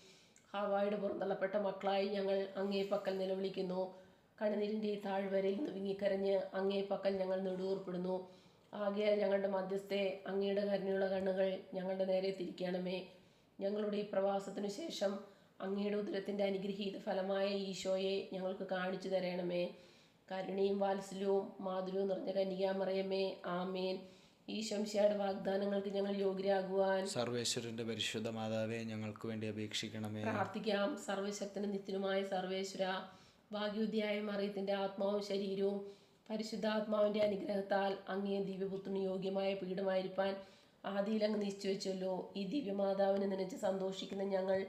ഹവായുടെ പുറന്തള്ളപ്പെട്ട മക്കളായി ഞങ്ങൾ അങ്ങേ പക്കൽ നിലവിളിക്കുന്നു. കണ്ണുനീരിൻ്റെ താഴ്വരയിൽ നിന്ന് വിങ്ങിക്കരഞ്ഞ് അങ്ങേ പക്കൽ ഞങ്ങൾ നെടുവേർപ്പെടുന്നു. ആകയാൽ ഞങ്ങളുടെ മധ്യസ്ഥെ അങ്ങയുടെ കരുണയുള്ള കണ്ണുകൾ ഞങ്ങളുടെ നേരെ തിരിക്കണമേ. ഞങ്ങളുടെ ഈ പ്രവാസത്തിനു ശേഷം അങ്ങയുടെ ഉദരത്തിൻ്റെ അനുഗ്രഹീത ഫലമായ ഈശോയെ ഞങ്ങൾക്ക് കാണിച്ചു തരണമേ. കരുണയും വാത്സല്യവും മാധുര്യവും നിറഞ്ഞ കന്യകാമറിയമേ, ആമേൻ. ഈശോമിശിഹായുടെ വാഗ്ദാനങ്ങൾക്ക് ഞങ്ങൾ യോഗ്യരാകുവാൻ സർവേശ്വരന്റെ പരിശുദ്ധ മാതാവേ, ഞങ്ങൾക്ക് വേണ്ടി അപേക്ഷിക്കണമേ. പ്രാർത്ഥിക്കാം. സർവശക്തനും നിത്യനുമായ സർവേശ്വര, ഭാഗ്യവതിയായ മറിയത്തിന്റെ ആത്മാവും ശരീരവും പരിശുദ്ധാത്മാവിന്റെ അനുഗ്രഹത്താൽ അങ്ങേ ദിവ്യപുത്രന് യോഗ്യമായ പീഠമായിരിക്കാൻ ആദിയിൽ അങ്ങ് നിശ്ചയിച്ചല്ലോ. ഈ ദിവ്യമാതാവിനെ നനച്ച് സന്തോഷിക്കുന്ന ഞങ്ങൾ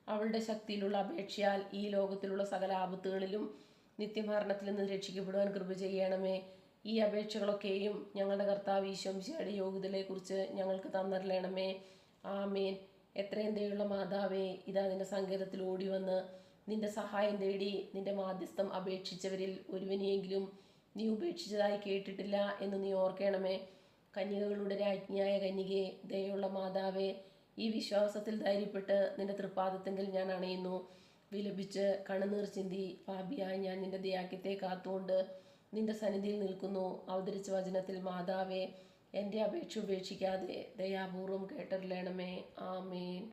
അവളുടെ ശക്തിയിലുള്ള അപേക്ഷയാൽ ഈ ലോകത്തിലുള്ള സകല ആപത്തുകളിലും നിത്യമരണത്തിൽ നിന്ന് രക്ഷിക്കപ്പെടുവാൻ കൃപ ചെയ്യണമേ. ഈ അപേക്ഷകളൊക്കെയും ഞങ്ങളുടെ കർത്താവ് ഈശോ മിശിഹായുടെ യോഗ്യതയെക്കുറിച്ച് ഞങ്ങൾക്ക് തന്നറിയണമേ. ആമേൻ. എത്രയും ദയുള്ള മാതാവേ, ഇതാ നിന്റെ സങ്കേതത്തിൽ ഓടി വന്ന് നിന്റെ സഹായം തേടി നിന്റെ മാധ്യസ്ഥം അപേക്ഷിച്ചവരിൽ ഒരുവനെയെങ്കിലും നീ ഉപേക്ഷിച്ചതായി കേട്ടിട്ടില്ല എന്ന് നീ ഓർക്കണമേ. കന്യകകളുടെ രാജ്ഞിയായ കന്യകേ, ദയുള്ള മാതാവേ, ഈ വിശ്വാസത്തിൽ ധൈര്യപ്പെട്ട് നിന്റെ തൃപ്പാദത്തെങ്കിൽ ഞാൻ അണയുന്നു. വിലപിച്ച് കണ്ണുനീർ ചിന്തി പാപിയായി ഞാൻ നിന്റെ ദയാക്യത്തെ കാത്തുകൊണ്ട് നിന്റെ സന്നിധിയിൽ നിൽക്കുന്നു. അവതരിച്ച വചനത്തിൽ മാതാവേ, എൻ്റെ അപേക്ഷ ഉപേക്ഷിക്കാതെ ദയാപൂർവം കേട്ടറിയണമേ. ആമേൻ.